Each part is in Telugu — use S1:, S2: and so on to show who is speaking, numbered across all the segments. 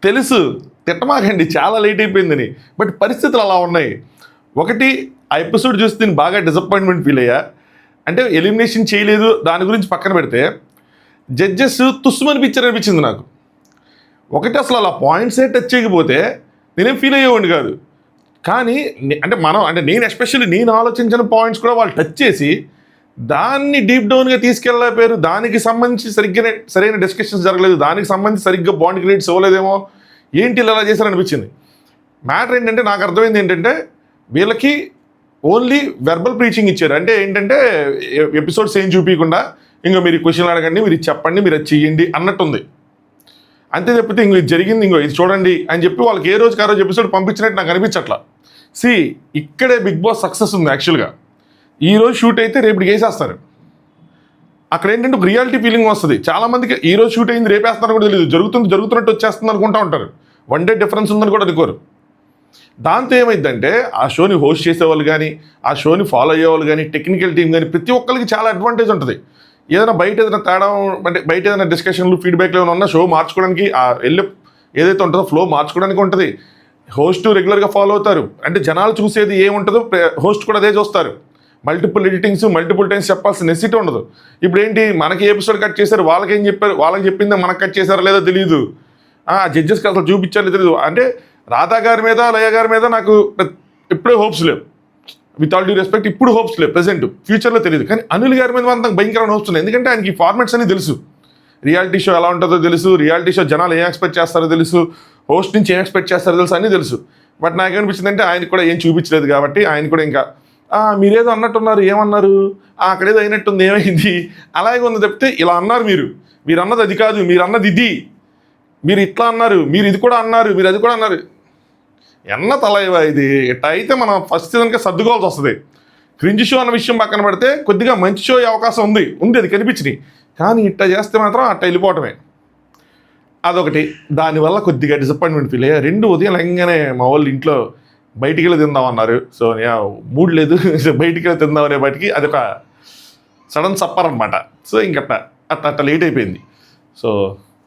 S1: తెలుసు తిట్టమాకండి, చాలా లేట్ అయిపోయిందని. బట్ పరిస్థితులు అలా ఉన్నాయి. ఒకటి, ఆ ఎపిసోడ్ చూసి నేను బాగా డిసప్పాయింట్మెంట్ ఫీల్ అయ్యా. అంటే ఎలిమినేషన్ చేయలేదు దాని గురించి పక్కన పెడితే జడ్జెస్ తుస్సుమనిపించారనిపించింది నాకు. ఒకటి, అసలు అలా పాయింట్సే టచ్ చేయకపోతే నేనేం ఫీల్ అయ్యేవాడిని కాదు. కానీ అంటే నేను ఎస్పెషల్లీ నేను ఆలోచించిన పాయింట్స్ కూడా వాళ్ళు టచ్ చేసి దాన్ని డీప్ డౌన్గా తీసుకెళ్ళలేకపోయారు. దానికి సంబంధించి సరైన డిస్కషన్స్ జరగలేదు, దానికి సంబంధించి సరిగ్గా బాండ్ క్రియేట్స్ అవ్వలేదేమో, ఏంటి ఇలా చేశారనిపించింది. మ్యాటర్ ఏంటంటే నాకు అర్థమైంది ఏంటంటే వీళ్ళకి ఓన్లీ వెర్బల్ ప్రీచింగ్ ఇచ్చారు. అంటే ఏంటంటే ఎపిసోడ్స్ ఏం చూపించకుండా ఇంకో మీరు క్వశ్చన్ అడగండి, మీరు ఇది చెప్పండి, మీరు అది చెయ్యండి అన్నట్టుంది. అంతే తప్పితే ఇంకో ఇది జరిగింది, ఇంకో ఇది చూడండి అని చెప్పి వాళ్ళకి ఏ రోజుకి ఆ రోజు ఎపిసోడ్ పంపించినట్టు నాకు అనిపించట్లా. ఇక్కడే బిగ్ బాస్ సక్సెస్ ఉంది. యాక్చువల్గా ఈ రోజు షూట్ అయితే రేపటికి వేసేస్తారు. అక్కడ ఏంటంటే ఒక రియాలిటీ ఫీలింగ్ వస్తుంది. చాలామందికి ఈ రోజు షూట్ అయింది రేపేస్తారని కూడా తెలియదు, జరుగుతున్నట్టు వచ్చేస్తుంది అనుకుంటా ఉంటారు. వన్ డే డిఫరెన్స్ ఉందని కూడా అనుకోరు. దాంతో ఏమైందంటే ఆ షోని హోస్ట్ చేసేవాళ్ళు కానీ, ఆ షోని ఫాలో అయ్యేవాళ్ళు కానీ, టెక్నికల్ టీం కానీ ప్రతి ఒక్కరికి చాలా అడ్వాంటేజ్ ఉంటుంది. ఏదైనా ఏదైనా తేడా అంటే బయట ఏదైనా డిస్కషన్లు ఫీడ్బ్యాక్లు ఏమైనా ఉన్నా షో మార్చుకోవడానికి వెళ్ళి ఏదైతే ఉంటుందో ఫ్లో మార్చుకోవడానికి ఉంటుంది. హోస్ట్ రెగ్యులర్గా ఫాలో అవుతారు. అంటే జనాలు చూసేది ఏముంటుందో హోస్ట్ కూడా అదే చూస్తారు. మల్టిపుల్ ఎడిటింగ్స్ మల్టిపుల్ టైమ్స్ చెప్పాల్సిన నెసిటీ ఉండదు. ఇప్పుడు ఏంటి, మనకి ఎపిసోడ్ కట్ చేశారు, వాళ్ళకేం చెప్పారు, వాళ్ళకి చెప్పిందే మనకు కట్ చేశారో లేదో తెలియదు, జడ్జెస్కి అసలు చూపించారో తెలియదు. అంటే రాధా గారి మీద లయ గారి మీద నాకు ఎప్పుడే హోప్స్ లేవు. విత్ ఆల్ డ్యూ రెస్పెక్ట్ ఇప్పుడు హోప్స్ లేవు, ప్రెసెంట్ ఫ్యూచర్లో తెలియదు. కానీ అనిల్ గారి మీద నాకు భయంకరమైన హోప్స్ ఉన్నాయి. ఎందుకంటే ఆయనకి ఫార్మాట్స్ అని తెలుసు, రియాలిటీ షో ఎలా ఉంటుందో తెలుసు, రియాలిటీ షో జనాలు ఏం ఎక్స్పెక్ట్ చేస్తారో తెలుసు, హోస్ట్ నుంచి ఏం ఎక్స్పెక్ట్ చేస్తారో తెలుసు, అన్నీ తెలుసు. బట్ నాకేమనిపించింది అంటే ఆయనకు కూడా ఏం చూపించలేదు కాబట్టి ఆయన కూడా ఇంకా మీరేదో అన్నట్టున్నారు, ఏమన్నారు, అక్కడేదో అయినట్టుంది, ఏమైంది, అలాగే ఉంది తప్పితే ఇలా అన్నారు, మీరు అన్నది అది కాదు, మీరు అన్నది ఇది, మీరు ఇట్లా అన్నారు, మీరు ఇది కూడా అన్నారు, మీరు అది కూడా అన్నారు. ఎన్న తలైవా ఇది. ఇట్లా అయితే మనం ఫస్ట్ సీజన్కే సర్దుకోవాల్సి వస్తుంది. క్రింజ్ షో అన్న విషయం పక్కన పెడితే కొద్దిగా మంచి షో అయ్యే అవకాశం ఉంది, అది కనిపించినాయి. కానీ ఇట్లా చేస్తే మాత్రం అట్లా వెళ్ళిపోవటమే. అదొకటి, దానివల్ల కొద్దిగా డిసప్పాయింట్మెంట్ ఫీల్ అయ్యా. రెండు, ఉదయం లెంగానే మా వాళ్ళు ఇంట్లో బయటికి వెళ్ళి తిందామన్నారు. సో మూడ్ లేదు, బయటికి వెళ్ళి తిందామనే బయటికి అదొక సడన్ సప్పర్ అనమాట. సో ఇంకట్లా అట్లా లేట్ అయిపోయింది. సో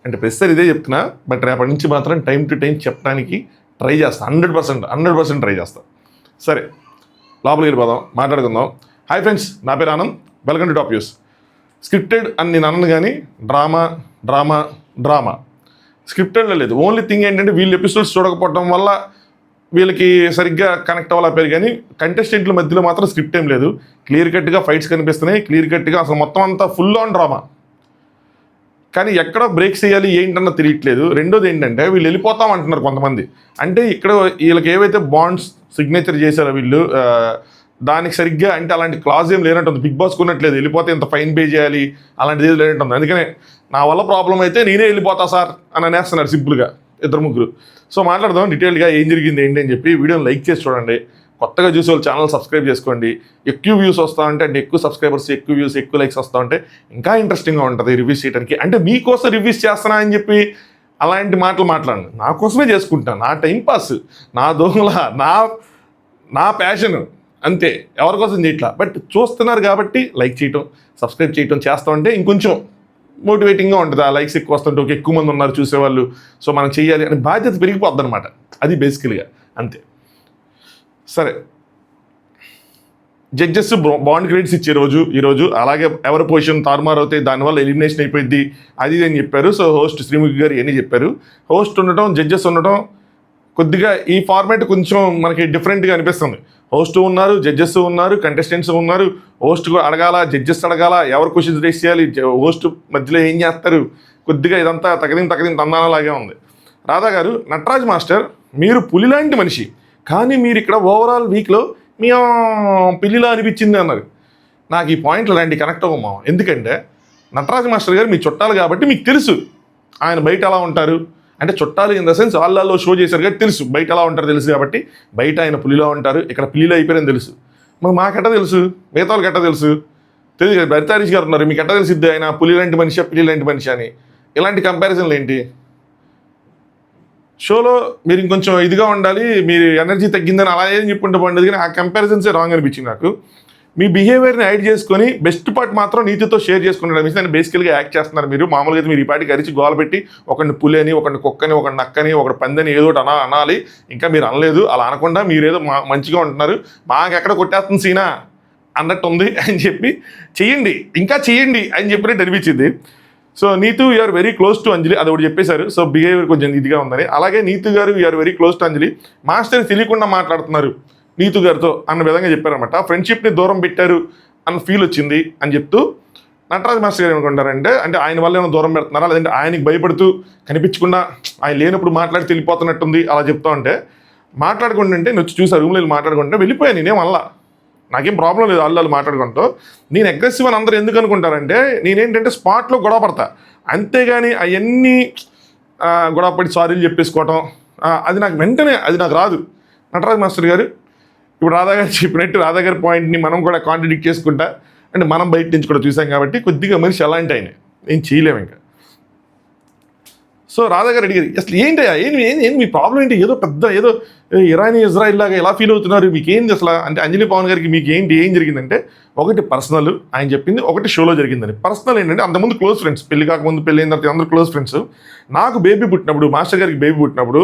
S1: అంటే ప్రస్తుతం ఇదే చెప్తున్నా, బట్ రేపటి నుంచి మాత్రం టైం టు టైం చెప్పడానికి ట్రై చేస్తాను. 100% ట్రై చేస్తాను. సరే, లోపలికి వెళ్ళిపోదాం, మాట్లాడుకుందాం. హాయ్ ఫ్రెండ్స్, నా పేరు Anand, welcome to top news. Scripted అని నేను అన్నాను కానీ డ్రామా స్క్రిప్టెడ్లో లేదు. ఓన్లీ థింగ్ ఏంటంటే వీళ్ళు ఎపిసోడ్స్ చూడకపోవడం వల్ల వీళ్ళకి సరిగ్గా కనెక్ట్ అవ్వలేపారు. కానీ కంటెస్టెంట్ల మధ్యలో మాత్రం స్క్రిప్ట్ ఏం లేదు. క్లియర్ కట్గా ఫైట్స్ కనిపిస్తున్నాయి, క్లియర్ కట్గా అసలు మొత్తం అంతా ఫుల్ ఆన్ డ్రామా. కానీ ఎక్కడో బ్రేక్స్ చేయాలి ఏంటన్నా తెలియట్లేదు. రెండోది ఏంటంటే వీళ్ళు వెళ్ళిపోతాం అంటున్నారు కొంతమంది. అంటే ఇక్కడ వీళ్ళకి ఏవైతే బాండ్స్ సిగ్నేచర్ చేశారో వీళ్ళు దానికి సరిగ్గా అంటే అలాంటి క్లాజ్ ఏం లేనట్టుంది. బిగ్ బాస్ కొన్నట్లేదు, వెళ్ళిపోతే ఇంత ఫైన్ పే చేయాలి అలాంటిది ఏది లేనట్టుంది. అందుకనే నా వల్ల ప్రాబ్లం అయితే నేనే వెళ్ళిపోతా సార్ అని అనేస్తున్నారు సింపుల్గా ఇద్దరు ముగ్గురు. సో మాట్లాడదాం డీటెయిల్గా ఏం జరిగింది ఏంటి అని చెప్పి. వీడియోని లైక్ చేసి చూడండి, కొత్తగా చూసే వాళ్ళు ఛానల్ సబ్స్క్రైబ్ చేసుకోండి. ఎక్కువ వ్యూస్ వస్తూ ఉంటే, అంటే ఎక్కువ సబ్స్క్రైబర్స్, ఎక్కువ వ్యూస్, ఎక్కువ లైక్స్ వస్తూ ఉంటే ఇంకా ఇంట్రెస్టింగ్గా ఉంటుంది రివ్యూస్ చేయడానికి. అంటే మీకోసం రివ్యూస్ చేస్తున్నా అని చెప్పి అలాంటి మాటలు మాట్లాడండి. నా కోసమే చేసుకుంటాను, నా టైంపాస్, నా దోమల, నా ప్యాషన్, అంతే, ఎవరి కోసం చేయట్లా. బట్ చూస్తున్నారు కాబట్టి లైక్ చేయటం, సబ్స్క్రైబ్ చేయటం చేస్తూ ఉంటే ఇంకొంచెం మోటివేటింగ్గా ఉంటుంది. ఆ లైక్స్ ఎక్కువ వస్తుంటే ఒక ఎక్కువ మంది ఉన్నారు చూసేవాళ్ళు, సో మనం చేయాలి అని బాధ్యత పెరిగిపోద్ది అనమాట. అది బేసికల్గా అంతే. సరే, జడ్జెస్ బాండ్ క్రెడిట్స్ ఇచ్చే ఈరోజు అలాగే ఎవరి పొజిషన్ తారుమారు అవుతాయి, దానివల్ల ఎలిమినేషన్ అయిపోయింది అది అని చెప్పారు. సో హోస్ట్ శ్రీముఖి గారు ఇవన్నీ చెప్పారు. హోస్ట్ ఉండటం, జడ్జెస్ ఉండటం, కొద్దిగా ఈ ఫార్మాట్ కొంచెం మనకి డిఫరెంట్గా అనిపిస్తుంది. హోస్ట్ ఉన్నారు, జడ్జెస్ ఉన్నారు, కంటెస్టెంట్స్ ఉన్నారు. హోస్ట్ అడగాల, జడ్జెస్ అడగాల, ఎవరు క్వశ్చన్స్ రేస్ చేయాలి, హోస్ట్ మధ్యలో ఏం చేస్తారు, కొద్దిగా ఇదంతా తగదిం తందానలాగే ఉంది. రాధా గారు, నటరాజ్ మాస్టర్ మీరు పులిలాంటి మనిషి, కానీ మీరు ఇక్కడ ఓవరాల్ వీక్లో మీ పిల్లిలా అనిపించింది అన్నారు. నాకు ఈ పాయింట్లు అలాంటి కనెక్ట్ అవ్వమా. ఎందుకంటే నటరాజ్ మాస్టర్ గారు మీ చుట్టాలు కాబట్టి మీకు తెలుసు ఆయన బయట ఎలా ఉంటారు. అంటే చుట్టాలు ఇన్ ద సెన్స్ వాళ్ళలో షో చేశారు కాబట్టి తెలుసు బయట ఎలా ఉంటారు తెలుసు. కాబట్టి బయట ఆయన పులిలో ఉంటారు, ఇక్కడ పిల్లిలో అయిపోయారని తెలుసు. మరి మాకెట్ట తెలుసు, మిగతా వాళ్ళకి ఎట్ట తెలుసు తెలియదు కదా. భరితారీష్ గారు ఉన్నారు, మీకు ఎట్ట తెలిసిద్ది ఆయన పులి లాంటి మనిషి, పిల్లి లాంటి మనిషి అని. ఇలాంటి కంపారిజన్లు ఏంటి? షోలో మీరు ఇంకొంచెం ఇదిగా ఉండాలి, మీరు ఎనర్జీ తగ్గిందని అలా ఏం చెప్పుకుంటూ బాగుండేది. కానీ ఆ కంపారిజన్సే రాంగ్ అనిపించింది నాకు. మీ బిహేవియర్ని యాడ్ చేసుకొని బెస్ట్ పార్ట్ మాత్రం నీతితో షేర్ చేసుకున్నాడు మీన్స్ నేను బేసికల్గా యాక్ట్ చేస్తున్నారు మీరు. మామూలుగా అయితే మీరు ఈ పాటికి అరిచి గోల పెట్టి ఒకరిని పులి అని, ఒకరిని కుక్కని, ఒకరిని నక్కని, ఒకటి పందని ఏదో ఒకటి అనాలి. ఇంకా మీరు అనలేదు. అలా అనకుండా మీరేదో మంచిగా ఉంటున్నారు, మాకు ఎక్కడ కొట్టేస్తుంది సీనా అన్నట్టు ఉంది అని చెప్పి చెయ్యండి, ఇంకా చెయ్యండి అని చెప్పినట్టు అనిపించింది. So Neetu you are very close to Anjali, అది ఒకటి చెప్పేశారు. సో బిహేవియర్ కొంచెం ఇదిగా ఉందని. అలాగే నీతు గారు you are very close to Anjali, master తెలియకుండా మాట్లాడుతున్నారు నీతు గారితో అన్న విధంగా చెప్పారనమాట. ఫ్రెండ్షిప్ని దూరం పెట్టారు అన్న ఫీల్ వచ్చింది అని చెప్తూ నటరాజ్ మాస్టర్ గారు ఏమనుకుంటారంటే, అంటే ఆయన వల్ల ఏమైనా దూరం పెడుతున్నారా, లేదంటే ఆయనకి భయపడుతూ కనిపించకుండా ఆయన లేనప్పుడు మాట్లాడి తెలిపోతున్నట్టుంది అలా చెప్తా ఉంటే, మాట్లాడుకుంటుంటే నేను వచ్చి చూసాను రూమ్లో వెళ్ళి మాట్లాడుకుంటే వెళ్ళిపోయాను. నేనేం అలా నాకేం ప్రాబ్లం లేదు వాళ్ళు మాట్లాడుకుంటూ. నేను అగ్రెసివ్ అని అందరూ ఎందుకు అనుకుంటారంటే, నేనేంటంటే స్పాట్లో గొడవ పడతా, అంతేగాని అవన్నీ గొడవపడి సారీలు చెప్పేసుకోవటం అది నాకు వెంటనే అది నాకు రాదు. నటరాజ్ మాస్టర్ గారు ఇప్పుడు రాధా గారు చెప్పినట్టు రాధా గారి పాయింట్ని మనం కూడా కాంట్రడిక్ట్ చేసుకుంటా, అంటే మనం బయట నుంచి కూడా చూసాం కాబట్టి కొద్దిగా మనిషి అలాంటి ఆయన ఏం చేయలేము ఇంకా. సో రాధా గారు అడిగారు, అసలు ఏంటయ్యా ఏంటి మీ ప్రాబ్లం ఏంటి, ఏదో పెద్ద ఏదో ఇరానీ ఇజ్రాయిల్ లాగా ఎలా ఫీల్ అవుతున్నారు, మీకు ఏంది అసలు అంటే అంజలి పవన్ గారికి మీకు ఏంటి ఏం జరిగిందంటే, ఒకటి పర్సనల్ ఆయన చెప్పింది, ఒకటి షోలో జరిగిందని. పర్సనల్ ఏంటంటే అంతకుముందు క్లోజ్ ఫ్రెండ్స్, పెళ్లి కాకముందు పెళ్ళి అయిన తర్వాత అందరూ క్లోజ్ ఫ్రెండ్స్. నాకు బేబీ పుట్టినప్పుడు మాస్టర్ గారికి బేబీ పుట్టినప్పుడు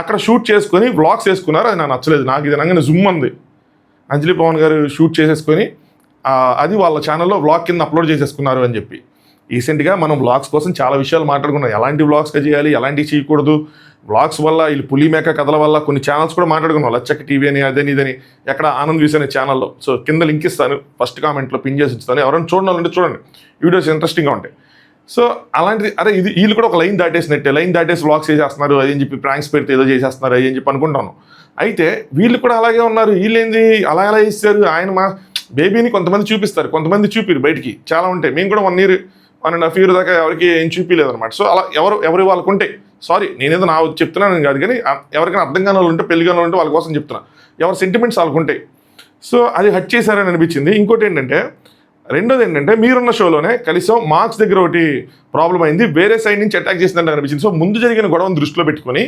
S1: అక్కడ షూట్ చేసుకొని వ్లాగ్స్ వేసుకున్నారు, అది నాకు నచ్చలేదు. నాకు ఇది అనగానే జుమ్ ఉంది, అంజలి పవన్ గారు షూట్ చేసేసుకొని అది వాళ్ళ ఛానల్లో వ్లాగ్ కింద అప్లోడ్ చేసేసుకున్నారు అని చెప్పి. రీసెంట్గా మనం వ్లాగ్స్ కోసం చాలా విషయాలు మాట్లాడుకున్నాం, ఎలాంటి వ్లాగ్స్గా చేయాలి, ఎలాంటివి చేయకూడదు, వ్లాగ్స్ వల్ల వీళ్ళు పులిమేక కథల వల్ల కొన్ని ఛానల్స్ కూడా మాట్లాడుకున్నాం, లచ్చక్క టీవీ అని అదని ఇదని, ఎక్కడ ఆనంద్ వీస్ అనే ఛానల్లో. సో కింద లింక్ ఇస్తాను, ఫస్ట్ కామెంట్లో పిన్ చేసి ఇస్తాను, ఎవరైనా చూడాలంటే చూడండి, వీడియోస్ ఇంట్రెస్టింగ్గా ఉంటాయి. సో అలాంటిది అరే ఇది వీళ్ళు కూడా ఒక లైన్ దాటేసినట్టే, లైన్ దాటేసి వ్లాగ్స్ చేసేస్తున్నారు అది అని చెప్పి, ప్రాంక్స్ పెడితే ఏదో చేసేస్తున్నారు అది అని చెప్పి అనుకుంటాను. అయితే వీళ్ళు కూడా అలాగే ఉన్నారు, వీళ్ళేంది అలా ఎలా చేస్తారు, ఆయన మా బేబీని కొంతమంది చూపిస్తారు, కొంతమంది చూపిరు బయటికి చాలా ఉంటాయి. మేము కూడా 1 year 1.5 year దాకా ఎవరికి ఏం చూపించలేదు అనమాట. సో అలా ఎవరి వాళ్ళకు ఉంటాయి. సారీ నేనేదో నా చెప్తున్నాను కాదు, కానీ ఎవరికైనా అర్థం కాని వాళ్ళు ఉంటే, పెళ్లి కాని వాళ్ళు ఉంటే వాళ్ళ కోసం చెప్తున్నా, ఎవరి సెంటిమెంట్స్ వాళ్ళకు ఉంటాయి. సో అది హట్ చేశారని అనిపించింది. ఇంకోటి ఏంటంటే, రెండోది ఏంటంటే, మీరున్న షోలోనే కలిసాం, మార్క్స్ దగ్గర ఒకటి ప్రాబ్లం అయింది, వేరే సైడ్ నుంచి అటాక్ చేసిందంటే అనిపించింది. సో ముందు జరిగిన గొడవను దృష్టిలో పెట్టుకొని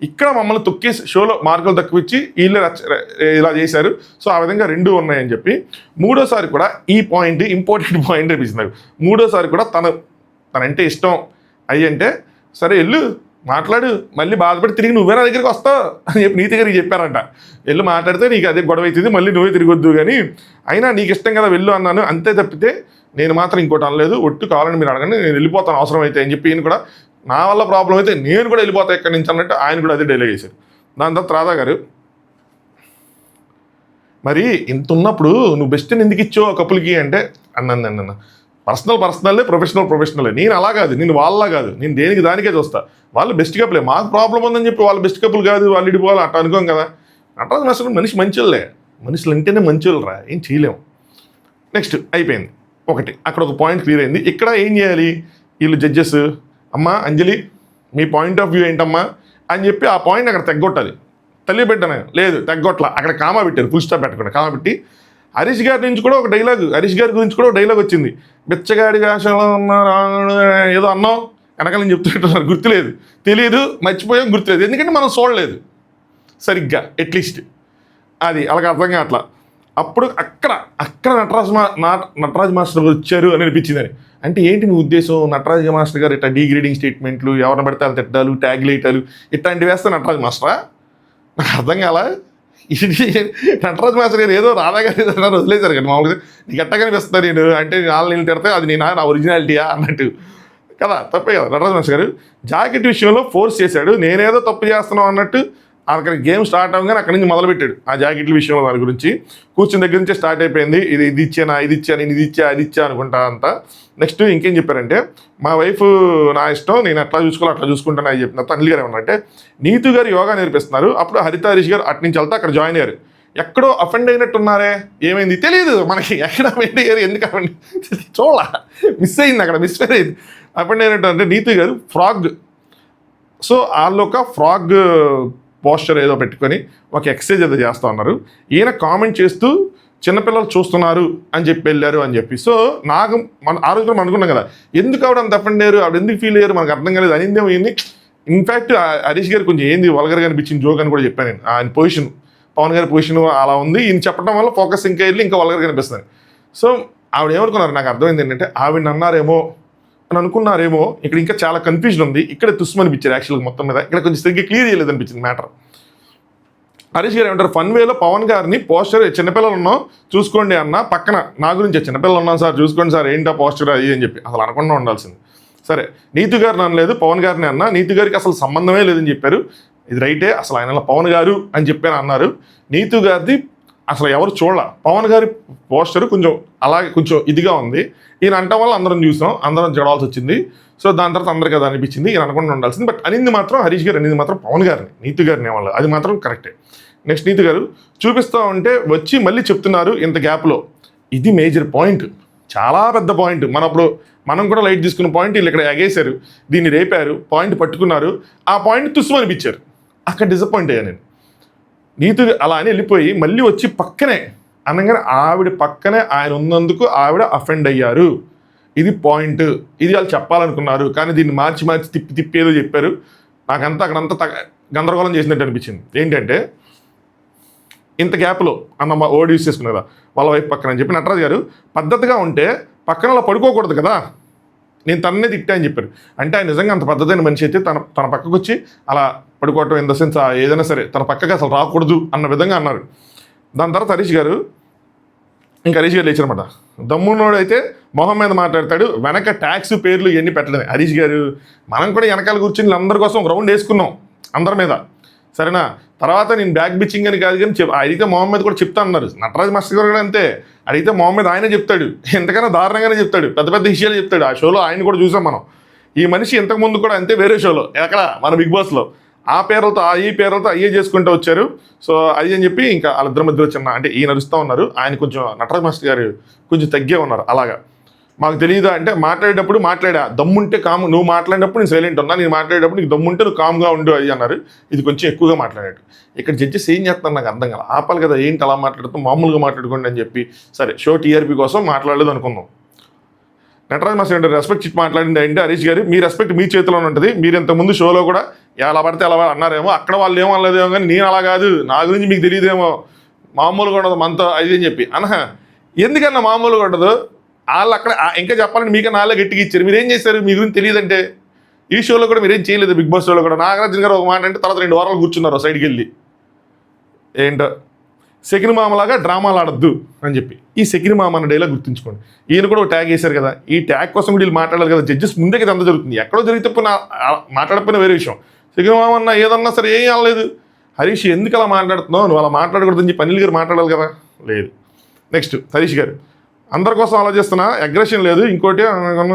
S1: ఇక్కడ మమ్మల్ని తొక్కేసి షోలో మార్కులు తక్కువిచ్చి వీళ్ళు ఇలా చేశారు. సో ఆ విధంగా 2 ఉన్నాయని చెప్పి, మూడోసారి కూడా ఈ పాయింట్ ఇంపార్టెంట్ పాయింట్ అనిపించింది నాకు. మూడోసారి కూడా తనంటే ఇష్టం అయ్యంటే, సరే వెళ్ళు మాట్లాడు, మళ్ళీ బాధపడి తిరిగి నువ్వే నా దగ్గరికి వస్తావు అని చెప్పి నీతి గారికి చెప్పారంట. వెళ్ళు మాట్లాడితే నీకు అదే గొడవ అవుతుంది, మళ్ళీ నువ్వే తిరిగొద్దు, కానీ అయినా నీకు ఇష్టం కదా వెళ్ళు అన్నాను, అంతే తప్పితే నేను మాత్రం ఇంకోటి అనలేదు. ఒట్టు కావాలని మీరు అడగండి, నేను వెళ్ళిపోతాను అవసరం అయితే అని చెప్పి, ఈయన కూడా నా వల్ల ప్రాబ్లం అయితే నేను కూడా వెళ్ళిపోతాను ఎక్కడి నుంచి అన్నట్టు ఆయన కూడా అదే డైలాగ్ వేశారు. దాని తర్వాత రాధా గారు, మరి ఇంత ఉన్నప్పుడు నువ్వు బెస్ట్ ఎందుకు ఇచ్చావు కపుల్కి అంటే అన్న పర్సనల్ ప్రొఫెషనల్. నేను అలా కాదు, నేను వాళ్ళ కాదు, నేను దేనికి దానికే చూస్తా. వాళ్ళు బెస్ట్ కపులే, మాకు ప్రాబ్లం ఉందని చెప్పి వాళ్ళు బెస్ట్ కపుల్ కాదు, వాళ్ళు ఇడిపోవాలి అట్లా అనుకోం కదా. నటరాజ్ మాస్టర్ మనిషి మంచోళ్ళే, మనుషులు అంటేనే మంచోళ్ళు రా, ఏం చేయలేము. నెక్స్ట్ అయిపోయింది ఒకటి, అక్కడ ఒక పాయింట్ క్లియర్ అయింది. ఇక్కడ ఏం చేయాలి వీళ్ళు జడ్జెస్, అమ్మా అంజలి మీ పాయింట్ ఆఫ్ వ్యూ ఏంటమ్మా అని చెప్పి ఆ పాయింట్ అక్కడ తెగ్గొట్టాలి. తల్లి పెట్టాను లేదు తెగ్గొట్ల, అక్కడ కామా పెట్టారు, ఫుల్ స్టాప్ పెట్టకుండా కామా పెట్టి. హరీష్ గారి నుంచి కూడా ఒక డైలాగ్, హరీష్ గారి గురించి కూడా ఒక డైలాగ్ వచ్చింది, బిచ్చగాడి వేషంలో ఉన్నారు ఏదో అన్నాం వెనకాల నేను చెప్తుంటున్నారు, గుర్తులేదు, తెలియదు, మర్చిపోయాం, గుర్తులేదు, ఎందుకంటే మనం చూడలేదు సరిగ్గా అట్లీస్ట్ అది అలాగ అర్థంగా అట్లా. అప్పుడు అక్కడ నటరాజ్ మాస్టర్ వచ్చారు అని అనిపించిందని. అంటే ఏంటి మీ ఉద్దేశం, నటరాజ్ మాస్టర్ గారు ఇట్లా డీగ్రేడింగ్ స్టేట్మెంట్లు, ఎవరిని పడితే వాళ్ళు తిట్టాలు, ట్యాగ్లు వేయటాలు ఇట్లాంటివి వేస్తే నటరాజ్ మాస్టరా, నాకు అర్థం కాల. నటరాజ్ మాస్టర్ గారు ఏదో రాధా గారు ఏదో వదిలేశారు కానీ మామూలుగా నీకు ఎట్ట కనిపిస్తుంది నేను అంటే నేను తిడితే అది నేను నా ఒరిజినాలిటీయా అన్నట్టు కదా, తప్పే కదా. నటరాజ్ మాస్టర్ గారు జాకెట్ విషయంలో ఫోర్స్ చేశాడు, నేనేదో తప్పు చేస్తున్నావు అన్నట్టు. అక్కడ గేమ్ స్టార్ట్ అవ్వగానే అక్కడి నుంచి మొదలుపెట్టాడు ఆ జాకెట్ల విషయంలో. దాని గురించి కూర్చుని దగ్గర నుంచే స్టార్ట్ అయిపోయింది, ఇది ఇచ్చాను ఇది ఇచ్చా అనుకుంటా అంతా. నెక్స్ట్ ఇంకేం చెప్పారంటే, మా వైఫ్ నా ఇష్టం, నేను అట్లా చూసుకుంటాను అని చెప్పిన తల్లి గారు ఏమన్నారంటే, నీతు గారు యోగా నేర్పిస్తున్నారు, అప్పుడు హరిత హరీష్ గారు అటు నుంచి వెళ్తే అక్కడ జాయిన్ అయ్యారు. ఎక్కడో అఫెండ్ అయినట్టున్నారే, ఏమైంది తెలియదు మనకి, ఎక్కడ అఫెండ్ అయ్యారు, ఎందుకు అఫెండ్ మిస్ అయింది, అక్కడ మిస్ అయింది. అఫెండ్ అయినట్టు అంటే నీతు గారు ఫ్రాగ్, సో వాళ్ళు ఒక ఫ్రాగ్ పోస్టర్ ఏదో పెట్టుకొని ఒక ఎక్సర్సైజ్ ఏదో చేస్తూ ఉన్నారు. ఈయన కామెంట్ చేస్తూ చిన్నపిల్లలు చూస్తున్నారు అని చెప్పి వెళ్ళారు అని చెప్పి. సో నాకు ఆ రోజు మనం అనుకున్నాం కదా, ఎందుకు ఆవిడ అంత అఫెండ్ అయ్యారు, ఆవిడ ఎందుకు ఫీల్ అయ్యారు మనకు అర్థం కాలేదు అనిందేమో. ఇన్ఫ్యాక్ట్ హరీష్ గారు కొంచెం ఏంది వల్గర్గా అనిపించింది జోక్ అని కూడా చెప్పాను నేను. ఆయన పొజిషన్ పవన్ గారి పొజిషన్ అలా ఉంది, ఈయన చెప్పడం వల్ల ఫోకస్ ఇంకా వెళ్ళి ఇంకా వల్గర్ కనిపిస్తుంది. సో ఆవిడ ఏమనుకున్నారు, నాకు అర్థమైంది ఏంటంటే ఆవిడ అన్నారేమో అని అనుకున్నారేమో, ఇక్కడ ఇంకా చాలా కన్ఫ్యూజన్ ఉంది. ఇక్కడ తుస్మనిపించారు యాక్చువల్గా మొత్తం మీద, ఇక్కడ కొంచెం సరిగ్గా క్లియర్ చేయలేదు అనిపించింది మ్యాటర్. హరీష్ గారు ఏమంటారు, ఫన్ వేలో పవన్ గారిని పోస్టర్ చిన్నపిల్లలు ఉన్నాం చూసుకోండి అన్న, పక్కన నా గురించి చిన్నపిల్లలు ఉన్నాం సార్ చూసుకోండి సార్ ఏంటా పోస్టర్ అది అని చెప్పి అసలు అనకుండా ఉండాల్సింది. సరే నీతు గారిని అనలేదు, పవన్ గారిని అన్న, నీతు గారికి అసలు సంబంధమే లేదని చెప్పారు. ఇది రైటే, అసలు ఆయన పవన్ గారు అని చెప్పాను అన్నారు. నీతు గారిది అసలు ఎవరు చూడాల, పవన్ గారి పోస్టర్ కొంచెం అలాగే కొంచెం ఇదిగా ఉంది, ఈయన అంటం వల్ల అందరం చూసాం, అందరం జడాల్సి వచ్చింది. సో దాని తర్వాత అందరికీ అది అనిపించింది, ఈయన అనకుండా ఉండాల్సింది. బట్ అనింది మాత్రం హరీష్ గారు అనింది మాత్రం పవన్ గారిని, నీతు గారిని ఏమన్నా, అది మాత్రం కరెక్టే. నెక్స్ట్ నీతు గారు చూపిస్తూ ఉంటే వచ్చి మళ్ళీ చెప్తున్నారు ఇంత గ్యాప్లో, ఇది మేజర్ పాయింట్, చాలా పెద్ద పాయింట్. మనం కూడా లైట్ తీసుకున్న పాయింట్ వీళ్ళు ఇక్కడ ఎగేశారు, దీన్ని రేపారు, పాయింట్ పట్టుకున్నారు, ఆ పాయింట్ తుస్సు అనిపించారు. అక్కడ డిసప్పాయింట్ అయ్యా నేను. నీతు అలా అని వెళ్ళిపోయి మళ్ళీ వచ్చి పక్కనే అనగానే ఆవిడ పక్కనే ఆయన ఉన్నందుకు ఆవిడ అఫెండ్ అయ్యారు. ఇది పాయింట్, ఇది వాళ్ళు చెప్పాలనుకున్నారు, కానీ దీన్ని మార్చి తిప్పి ఏదో చెప్పారు. నాకంతా అక్కడంతా గందరగోళం చేసినట్టు అనిపించింది. ఏంటంటే ఇంత గ్యాప్లో అన్న ఓడి యూస్ చేసుకున్నా కదా వాళ్ళ వైపు పక్కన అని చెప్పి నటరాజు గారు పద్ధతిగా ఉంటే పక్కన అలా పడుకోకూడదు కదా, నేను తన్నే తిట్టా అని చెప్పారు. అంటే ఆయన నిజంగా అంత పద్ధతైన మనిషి అయితే తన పక్కకు వచ్చి అలా పడుకోవటం, ఇన్ ద సెన్స్ ఏదైనా సరే తన పక్కకి అసలు రాకూడదు అన్న విధంగా అన్నారు. దాని తర్వాత హరీష్ గారు లేచారన్నమాట. దమ్మునోడు అయితే మొహం మీద మాట్లాడతాడు, వెనక ట్యాక్స్ పేర్లు ఇవన్నీ పెట్టడమే. హరీష్ గారు మనం కూడా వెనకాల కూర్చుని అందరి కోసం ఒక రౌండ్ వేసుకున్నాం అందరి మీద, సరేనా. తర్వాత నేను బ్యాక్ బిచ్చింగ్ అని కాదు కానీ అడిగితే మొహం మీద కూడా చెప్తా అన్నారు. నటరాజ్ మాస్టర్ గారు కూడా అంతే, అడిగితే మొహం మీద ఆయనే చెప్తాడు, ఎంతకైనా దారుణంగానే చెప్తాడు, పెద్ద పెద్ద విషయాలు చెప్తాడు. ఆ షోలో ఆయన కూడా చూసాం మనం. ఈ మనిషి ఇంతకుముందు కూడా అంతే, వేరే షోలో ఎక్కడ మన బిగ్ బాస్లో ఆ పేర్లతో ఈ పేర్లతో అయ్యే చేసుకుంటూ వచ్చారు. సో అది అని చెప్పి ఇంకా వాళ్ళిద్దరి మధ్యలో చిన్న అంటే ఈయన నడుస్తూ ఉన్నారు, ఆయన కొంచెం నటరాజ్ మాస్టర్ గారు కొంచెం తగ్గే ఉన్నారు. అలాగా మాకు తెలియదా అంటే మాట్లాడేటప్పుడు మాట్లాడా, దమ్ముంటే కాము, నువ్వు మాట్లాడినప్పుడు నేను సైలెంట్ ఉన్నా, నేను మాట్లాడేటప్పుడు నీకు దమ్ముంటే నువ్వు కామ్గా ఉండు అది అన్నారు. ఇది కొంచెం ఎక్కువగా మాట్లాడాడు. ఇక్కడ జడ్జెస్ ఏం చేస్తున్నారు నాకు అర్థం కదా, ఆపాలి కదా, ఏంటి అలా మాట్లాడుతూ మామూలుగా మాట్లాడుకోండి అని చెప్పి. సరే షో టీఆర్పీ కోసం మాట్లాడలేదు అనుకుందాం. నటరాజ్ మాస్టర్ అంటే రెస్పెక్ట్ ఇచ్చి మాట్లాడింది అంటే హరీష్ గారు మీ రెస్పెక్ట్ మీ చేతిలోనే ఉంటుంది. మీరు ఇంతకుముందు షోలో కూడా ఎలా పడితే అలా అన్నారేమో, అక్కడ వాళ్ళు ఏమో అనలేదేమో, కానీ నేను అలా కాదు, నా గురించి మీకు తెలియదేమో, మామూలుగా ఉండదు మనతో అది అని చెప్పి అనహా. ఎందుకన్నా మామూలుగా ఉండదు, వాళ్ళు అక్కడ ఇంకా చెప్పాలని మీకన్నా వాళ్ళే గట్టిగా ఇచ్చారు. మీరేం చేశారు, మీ గురించి తెలియదంటే. ఈ షోలో కూడా మీరేం చేయలేదు, బిగ్ బాస్ షోలో కూడా. నాగార్జున గారు ఒక మాట అంటే తర్వాత 2 వారాలు కూర్చున్నారు సైడ్కి వెళ్ళి, ఏంటో సెకిన మామలాగా డ్రామాలు ఆడద్దు అని చెప్పి. ఈ సెకిన మామ అన్న డైలాగ్ గుర్తుంచుకోండి. ఈయన కూడా ఒక ట్యాగ్ వేశారు కదా, ఈ ట్యాగ్ కోసం కూడా వీళ్ళు మాట్లాడాలి కదా, జడ్జెస్ ముందే కదా అంతా జరుగుతుంది. ఎక్కడో జరిగితే మాట్లాడకపోయినా వేరే విషయం. సెకిన మామ అన్న ఏదన్నా సరే ఏం అనలేదు. హరీష్ ఎందుకు అలా మాట్లాడుతున్నావు, నువ్వు అలా మాట్లాడకూడదని చెప్పి అనిల్ గారు మాట్లాడాలి కదా, లేదు. నెక్స్ట్ హరీష్ గారు అందరి కోసం ఆలోచిస్తున్నా, అగ్రెషన్ లేదు. ఇంకోటి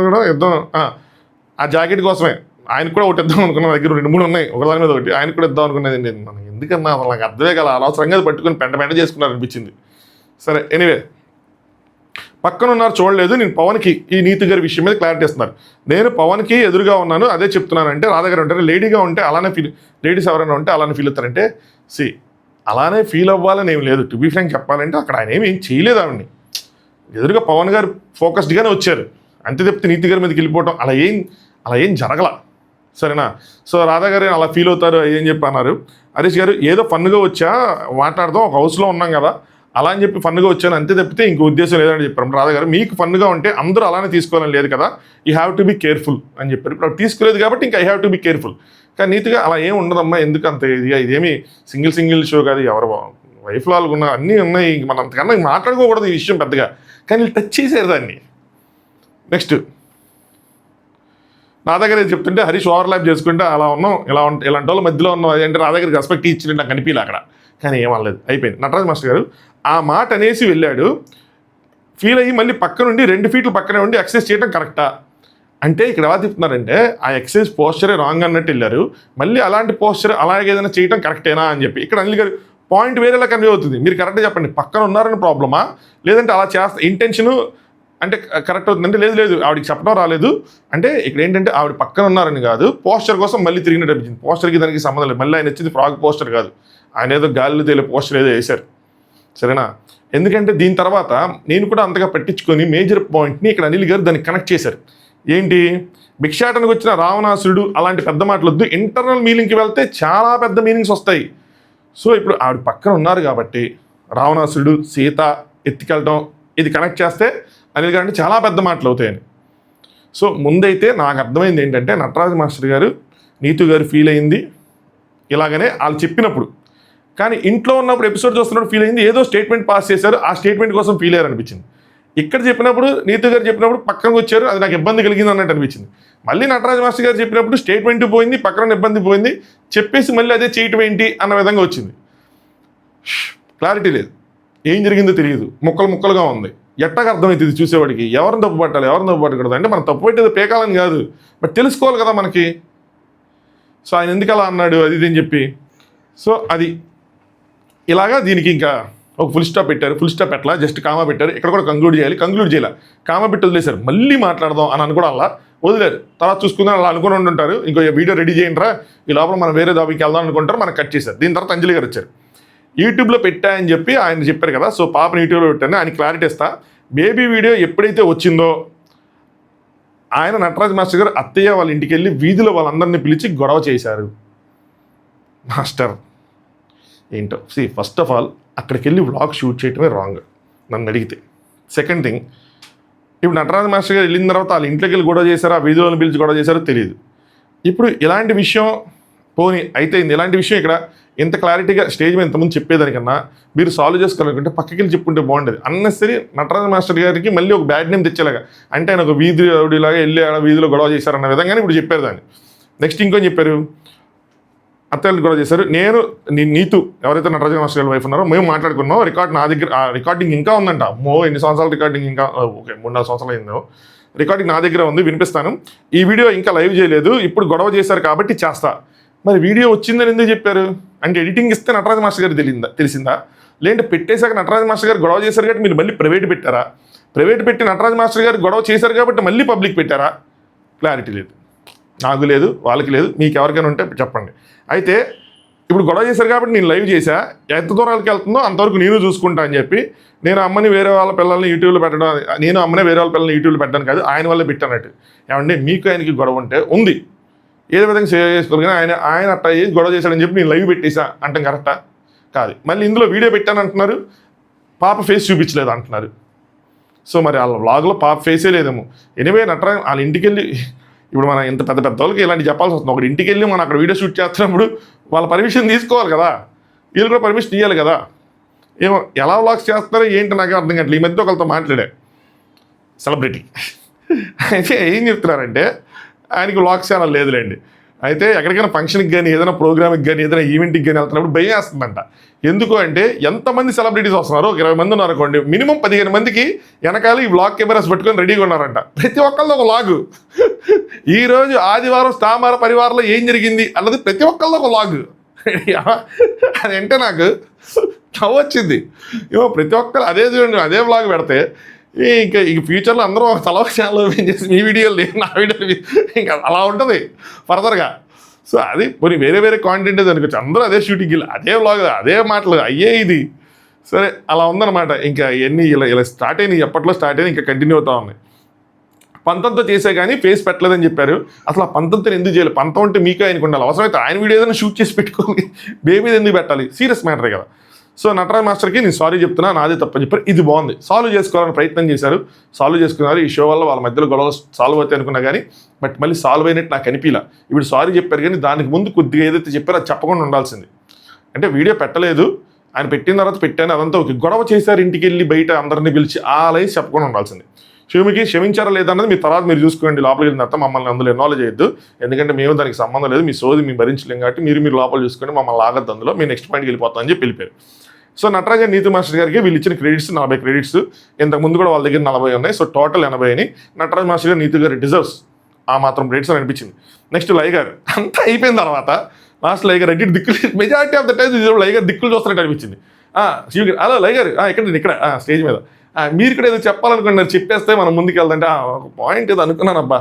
S1: కూడా ఇద్దాం, ఆ జాకెట్ కోసమే ఆయనకు కూడా ఒకటి ఇద్దాం అనుకున్నా, దగ్గర 2-3 ఉన్నాయి, ఒకదాని మీద ఒకటి ఆయనకు కూడా ఇద్దాం అనుకున్నది. మనకి ఎందుకన్నా అసలు నాకు అర్థమే కదా, అనవసరంగా పట్టుకుని పెంట చేసుకున్నారు అనిపించింది. సరే ఎనీవే పక్కన ఉన్నారు చూడలేదు. నేను పవన్కి ఈ నీతి గారి విషయం మీద క్లారిటీ ఇస్తున్నారు. నేను పవన్కి ఎదురుగా ఉన్నాను అదే చెప్తున్నాను అంటే రాధా గారు ఉంటారు, లేడీగా ఉంటే అలానే లేడీస్ ఎవరైనా ఉంటే అలానే ఫీల్ అవుతారంటే అలానే ఫీల్ అవ్వాలని ఏం లేదు. టు బీ ఫ్రాంక్ చెప్పాలంటే అక్కడ ఆయన ఏం చేయలేదు, ఆవిడని ఎదురుగా పవన్ గారు ఫోకస్డ్గానే వచ్చారు అంతే తప్పితే నీతి గారి మీదకి వెళ్ళిపోవటం అలా ఏం జరగల, సరేనా. సో రాధా గారు అలా ఫీల్ అవుతారు ఏం చెప్పి అన్నారు. హరీష్ గారు ఏదో ఫన్గా వచ్చా మాట్లాడదాం, ఒక హౌస్లో ఉన్నాం కదా అలా అని చెప్పి ఫన్గా వచ్చాను అంతే తప్పితే ఇంకో ఉద్దేశం లేదని చెప్పారు. రాధా గారు మీకు ఫన్గా ఉంటే అందరూ అలానే తీసుకోవాలని లేదు కదా, you have to be careful అని చెప్పారు. ఇప్పుడు తీసుకోలేదు కాబట్టి ఇంకా I have to be careful. కానీ నీతిగా అలా ఏం ఉండదమ్మా, ఎందుకు అంత ఇదేమి సింగిల్ షో కాదు, ఎవరు వైఫ్లో వాళ్ళకు ఉన్న అన్నీ ఉన్నాయి, మనం అంతకన్నా మాట్లాడుకోకూడదు ఈ విషయం పెద్దగా, కానీ టచ్ చేశారు దాన్ని. నెక్స్ట్ నా దగ్గర చెప్తుంటే హరీష్ ఓవర్లాప్ చేసుకుంటే అలా ఉన్నాం, ఇలాంటి వాళ్ళ మధ్యలో ఉన్నాం అంటే నా దగ్గరికి రెస్పెక్ట్ ఇచ్చింది నాకు అనిపించలే అక్కడ, కానీ ఏమనలేదు, అయిపోయింది. నటరాజ్ మాస్టర్ గారు ఆ మాట అనేసి వెళ్ళాడు, ఫీల్ అయ్యి మళ్ళీ పక్క నుండి 2 ఫీట్లు పక్కనే ఉండి ఎక్సర్సైజ్ చేయడం కరెక్టా అంటే ఇక్కడ ఎలా చెప్తున్నారంటే ఆ ఎక్సర్సైజ్ పోస్చరే రాంగ్ అన్నట్టు వెళ్ళారు, మళ్ళీ అలాంటి పోస్చర్ అలాగే ఏదైనా చేయడం కరెక్టేనా అని చెప్పి. ఇక్కడ అనిల్ గారు పాయింట్ వేరేలా కన్వే అవుతుంది, మీరు కరెక్ట్గా చెప్పండి పక్కన ఉన్నారని ప్రాబ్లమా లేదంటే అలా చేస్తా ఇంటెన్షను అంటే కరెక్ట్ అవుతుందంటే లేదు ఆవిడకి చెప్పడం రాలేదు అంటే ఇక్కడ ఏంటంటే ఆవిడ పక్కన ఉన్నారని కాదు, పోస్టర్ కోసం మళ్ళీ తిరిగినట్టు అనిపించింది. పోస్టర్కి దానికి సంబంధం లేదు, మళ్ళీ ఆయన వచ్చింది ఫ్రాగ్ పోస్టర్ కాదు, ఆయన ఏదో గాలిలో తేలే పోస్టర్ ఏదో వేశారు, సరేనా. ఎందుకంటే దీని తర్వాత నేను కూడా అంతగా పట్టించుకొని మేజర్ పాయింట్ని ఇక్కడ అనిల్ గారు దాన్ని కనెక్ట్ చేశారు. ఏంటి భిక్షాటనకు వచ్చిన రావణాసురుడు అలాంటి పెద్ద మాటలు వద్దు, ఇంటర్నల్ మీనింగ్కి వెళ్తే చాలా పెద్ద మీనింగ్స్ వస్తాయి. సో ఇప్పుడు ఆవిడ పక్కన ఉన్నారు కాబట్టి రావణాసురుడు సీత ఎత్తికెళ్ళటం ఇది కనెక్ట్ చేస్తే అనిల్ గారు అంటే చాలా పెద్ద మాటలు అవుతాయని. సో ముందైతే నాకు అర్థమైంది ఏంటంటే నటరాజ మాస్టర్ గారు నీతు గారు ఫీల్ అయింది ఇలాగనే వాళ్ళు చెప్పినప్పుడు, కానీ ఇంట్లో ఉన్నప్పుడు ఎపిసోడ్ చూస్తున్నప్పుడు ఫీల్ అయింది ఏదో స్టేట్మెంట్ పాస్ చేశారు, ఆ స్టేట్మెంట్ కోసం ఫీల్ అయ్యారు అనిపించింది. ఇక్కడ చెప్పినప్పుడు నీతు గారు చెప్పినప్పుడు పక్కనకు వచ్చారు, అది నాకు ఇబ్బంది కలిగింది అన్నట్టు అనిపించింది. మళ్ళీ నటరాజ మాస్టర్ గారు చెప్పినప్పుడు స్టేట్మెంట్ పోయింది, పక్కన ఇబ్బంది పోయింది, చెప్పేసి మళ్ళీ అదే చేయటం ఏంటి అన్న విధంగా వచ్చింది. క్లారిటీ లేదు, ఏం జరిగిందో తెలియదు, ముక్కలుగా ఉంది. ఎట్టగా అర్థమవుతుంది చూసేవాడికి ఎవరిని తప్పు పట్టాలి ఎవరిని తప్పు పట్టకూడదు అంటే మనం తప్పు పెట్టేది పేకాలని కాదు, బట్ తెలుసుకోవాలి కదా మనకి. సో ఆయన ఎందుకు అలా అన్నాడు అది ఇది అని చెప్పి, సో అది ఇలాగా దీనికి ఇంకా ఒక ఫుల్ స్టాప్ పెట్టారు. ఫుల్ స్టాప్ పెట్టలా, జస్ట్ కామా పెట్టారు. ఇక్కడ కూడా కంక్లూడ్ చేయాలి, కామా పెట్టి వదిలేశారు. మళ్ళీ మాట్లాడదాం అని అనుకోవడం అలా వదిలేరు. తర్వాత చూసుకుందాం అలా అనుకుని ఉంటుంటారు. ఇంకో వీడియో రెడీ చేయండి రా, ఈ లోపల మనం వేరే దాబికి వెళ్దాం అనుకుంటారు, మనకు కట్ చేశారు. దీని తర్వాత అంజలి గారు వచ్చారు, యూట్యూబ్లో పెట్టాయని చెప్పి ఆయన చెప్పారు కదా. సో పాపని యూట్యూబ్లో పెట్టాను, ఆయన క్లారిటీ ఇస్తా. బేబీ వీడియో ఎప్పుడైతే వచ్చిందో ఆయన నటరాజ్ మాస్టర్ గారు అత్తయ్య వాళ్ళ ఇంటికి వెళ్ళి వీధిలో వాళ్ళందరినీ పిలిచి గొడవ చేశారు. మాస్టర్ ఏంటో ఫస్ట్ ఆఫ్ ఆల్ అక్కడికి వెళ్ళి వ్లాగ్ షూట్ చేయటమే రాంగ్ నన్ను అడిగితే. సెకండ్ థింగ్, ఇప్పుడు నటరాజ్ మాస్టర్ గారు వెళ్ళిన తర్వాత వాళ్ళ ఇంట్లోకి వెళ్ళి గొడవ చేశారో ఆ వీధిలోని పిలిచి గొడవ చేశారో తెలియదు. ఇప్పుడు ఇలాంటి విషయం పోనీ అయితే ఇలాంటి విషయం ఇక్కడ ఇంత క్లారిటీగా స్టేజ్ మీద ఇంతకుముందు చెప్పేదానికన్నా మీరు సాల్వ్ చేసుకోవాలనుకుంటే పక్కకి వెళ్ళి చెప్పుకుంటే బాగుండేది. అన్నెసరీ నటరాజ మాస్టర్ గారికి మళ్ళీ ఒక బ్యాడ్ నేమ్ తెచ్చేలాగా, అంటే ఆయన ఒక వీధి రౌడీలాగా వెళ్ళి వీధిలో గొడవ చేశారన్న విధంగానే ఇప్పుడు చెప్పారు దాన్ని. నెక్స్ట్ ఇంకొని చెప్పారు, అత్తయ్యలు గొడవ చేశారు. నీతు ఎవరైతే నటరాజ మాస్టర్ గారి వైఫ్ ఉన్నారో మేము మాట్లాడుకున్నాం, నా దగ్గర రికార్డింగ్ ఇంకా ఉందంట. ఎన్ని సంవత్సరాల రికార్డింగ్ ఇంకా, ఓకే 3-4 సంవత్సరాలు అయిందో, రికార్డింగ్ నా దగ్గర ఉంది, వినిపిస్తాను. ఈ వీడియో ఇంకా లైవ్ చేయలేదు, ఇప్పుడు గొడవ చేశారు కాబట్టి చేస్తా. మరి వీడియో వచ్చిందని ఎందుకు చెప్పారు అంటే ఎడిటింగ్ ఇస్తే నటరాజ మాస్టర్ గారు తెలిసిందా, లేదంటే పెట్టేశాక నటరాజ మాస్టర్ గారు గొడవ చేశారు కాబట్టి మీరు మళ్ళీ ప్రైవేట్ పెట్టారా, ప్రైవేట్ పెట్టి నటరాజ మాస్టర్ గారు గొడవ చేశారు కాబట్టి మళ్ళీ పబ్లిక్ పెట్టారా? క్లారిటీ లేదు, నాకు లేదు, వాళ్ళకి లేదు, మీకు ఎవరికైనా ఉంటే చెప్పండి. అయితే ఇప్పుడు గొడవ చేశారు కాబట్టి నేను లైవ్ చేశా, ఎంత దూరాలకి వెళ్తుందో అంతవరకు నేను చూసుకుంటా అని చెప్పి నేను అమ్మని వేరే వాళ్ళ పిల్లల్ని యూట్యూబ్లో పెట్టడం, నేను అమ్మని వేరే వాళ్ళ పిల్లల్ని యూట్యూబ్లో పెట్టడానికి కాదు, ఆయన వల్లే పెట్టానట్టు. ఏమంటే మీకు ఆయనకి గొడవ ఉంటే ఉంది, ఏదో విధంగా సేవ్ చేసుకోవాలి, కానీ ఆయన అట్లా ఏది గొడవ చేశాడని చెప్పి నేను లైవ్ పెట్టేసా అంటాం కరెక్టా? కాదు. మళ్ళీ ఇందులో వీడియో పెట్టాను అంటున్నారు, పాప ఫేస్ చూపించలేదు అంటున్నారు. సో మరి వాళ్ళ వ్లాగ్లో పాప ఫేసే లేదేమో. ఎనివే నటరాజ వాళ్ళ ఇంటికి వెళ్ళి, ఇప్పుడు మనం ఇంత పెద్ద వాళ్ళకి ఇలాంటి చెప్పాల్సి వస్తుంది. ఒకటి ఇంటికి వెళ్ళి మనం అక్కడ వీడియో షూట్ చేస్తున్నప్పుడు వాళ్ళ పర్మిషన్ తీసుకోవాలి కదా, వీళ్ళు కూడా పర్మిషన్ ఇవ్వాలి కదా. ఏమో ఎలా వ్లాగ్స్ చేస్తారో ఏంటి నాకు అర్థం కావట్లేదు. ఈ మధ్య ఒకరితో మాట్లాడా సెలబ్రిటీ, అయితే ఏం చెప్తున్నారంటే ఆయనకి వ్లాగ్స్ ఛానల్ లేదులేండి. అయితే ఎక్కడికైనా ఫంక్షన్కి కానీ ఏదైనా ప్రోగ్రామ్కి కానీ ఏదైనా ఈవెంట్కి కానీ వెళ్తున్నప్పుడు భయం వేస్తుందంట. ఎందుకు అంటే ఎంతమంది సెలబ్రిటీస్ వస్తున్నారు, ఒక 20 మంది ఉన్నారు అనుకోండి, మినిమం 15 మందికి వెనకాల ఈ వ్లాగ్ కెమెరాస్ పెట్టుకొని రెడీగా ఉన్నారంట. ప్రతి ఒక్కళ్ళది ఒక వ్లాగ్. ఈరోజు ఆదివారం స్థామార పరివారంలో ఏం జరిగింది అన్నది ప్రతి ఒక్కళ్ళది ఒక వ్లాగ్. అదంటే నాకు నవ్వొచ్చింది. ఏమో ప్రతి ఒక్కరు అదే చూడండి, అదే వ్లాగ్ పెడితే ఇంకా ఫ్యూచర్లో అందరూ ఒక తలవ ఛానల్ ఓపెన్ చేసి మీ వీడియోలు నా వీడియోలు ఇంకా అలా ఉంటుంది ఫర్దర్గా. సో అది పోనీ వేరే కాంటెంట్ అనుకోవచ్చు, అందరూ అదే షూటింగ్, అదే వ్లాగ్, అదే మాటలు అయ్యే ఇది. సరే అలా ఉందన్నమాట. ఇంకా ఇవన్నీ ఇలా స్టార్ట్ అయినాయి, ఎప్పట్లో స్టార్ట్ అయినాయి, ఇంకా కంటిన్యూ అవుతా ఉన్నాయి. పంతంతో చేసే కానీ ఫేస్ పెట్టలేదని చెప్పారు. అసలు ఆ పంతంతో ఎందుకు చేయాలి? పంతం అంటే మీకు ఆయనకు ఉండాలి, అవసరమైతే ఆయన వీడియో ఏదైనా షూట్ చేసి పెట్టుకోవాలి, బేబీది ఎందుకు పెట్టాలి? సీరియస్ మ్యాటరే కదా. సో నటరాజ్ మాస్టర్కి నేను సారీ చెప్తున్నా, నాదే తప్పని చెప్పారు. ఇది బాగుంది, సాల్వ్ చేసుకోవాలని ప్రయత్నం చేశారు, సాల్వ్ చేసుకున్నారు. ఈ షో వల్ల వాళ్ళ మధ్యలో గొడవ సాల్వ్ అవుతాయి అనుకున్నా కానీ బట్ మళ్ళీ సాల్వ్ అయినట్టు నాకు అనిపించలా. ఇప్పుడు సారీ చెప్పారు కానీ దానికి ముందు కొద్దిగా ఏదైతే చెప్పారో అది చెప్పకుండా ఉండాల్సింది. అంటే వీడియో పెట్టలేదు, ఆయన పెట్టిన తర్వాత పెట్టాను అదంతా ఓకే, గొడవ చేశారు ఇంటికి వెళ్ళి బయట అందరినీ పిలిచి ఆ లైన్ చెప్పకుండా ఉండాల్సింది. శివుమికి క్షమించారా లేదన్నది మీ తర్వాత మీరు చూసుకోండి. లోపలికి వెళ్ళిన తర్వాత మమ్మల్ని అందులో ఇన్వాల్వ్ చేయొద్దు, ఎందుకంటే మేము దానికి సంబంధం లేదు, మీ సోది మేము భరించలేం కాబట్టి మీరు లోపల చూసుకొని మమ్మల్ని ఆగద్దు, అందులో మేము నెక్స్ట్ పాయింట్కి వెళ్ళిపోతాం అని చెప్పి వెళ్ళిపోయారు. సో నటరాజ నీతు మాస్టర్ గారికి వీళ్ళు ఇచ్చిన క్రెడిట్స్ 40 క్రెడిట్స్, ఇంతకుముందు కూడా వాళ్ళ దగ్గర 40 ఉన్నాయి. సో టోటల్ 80 అని నటరాజ్ మాస్టర్ గారు నీతు గారు డిజర్వ్స్ ఆ మాత్రం క్రెడిట్స్ అని అనిపించింది. నెక్స్ట్ లై గారు అంతా అయిపోయిన తర్వాత లాస్ట్ లై గారు అడ్డి దిక్కులు, మెజారిటీ ఆఫ్ ద టైమ్ లై గారు దిక్కులు చూస్తున్నట్టు అనిపించింది. శివ గారు హలో లై గారు ఇక్కడ స్టేజ్ మీద మీరు ఇక్కడ ఏదో చెప్పాలనుకున్నారు, చెప్పేస్తే మనం ముందుకు వెళ్దంటే ఒక పాయింట్ ఏదో అనుకున్నాను, అబ్బా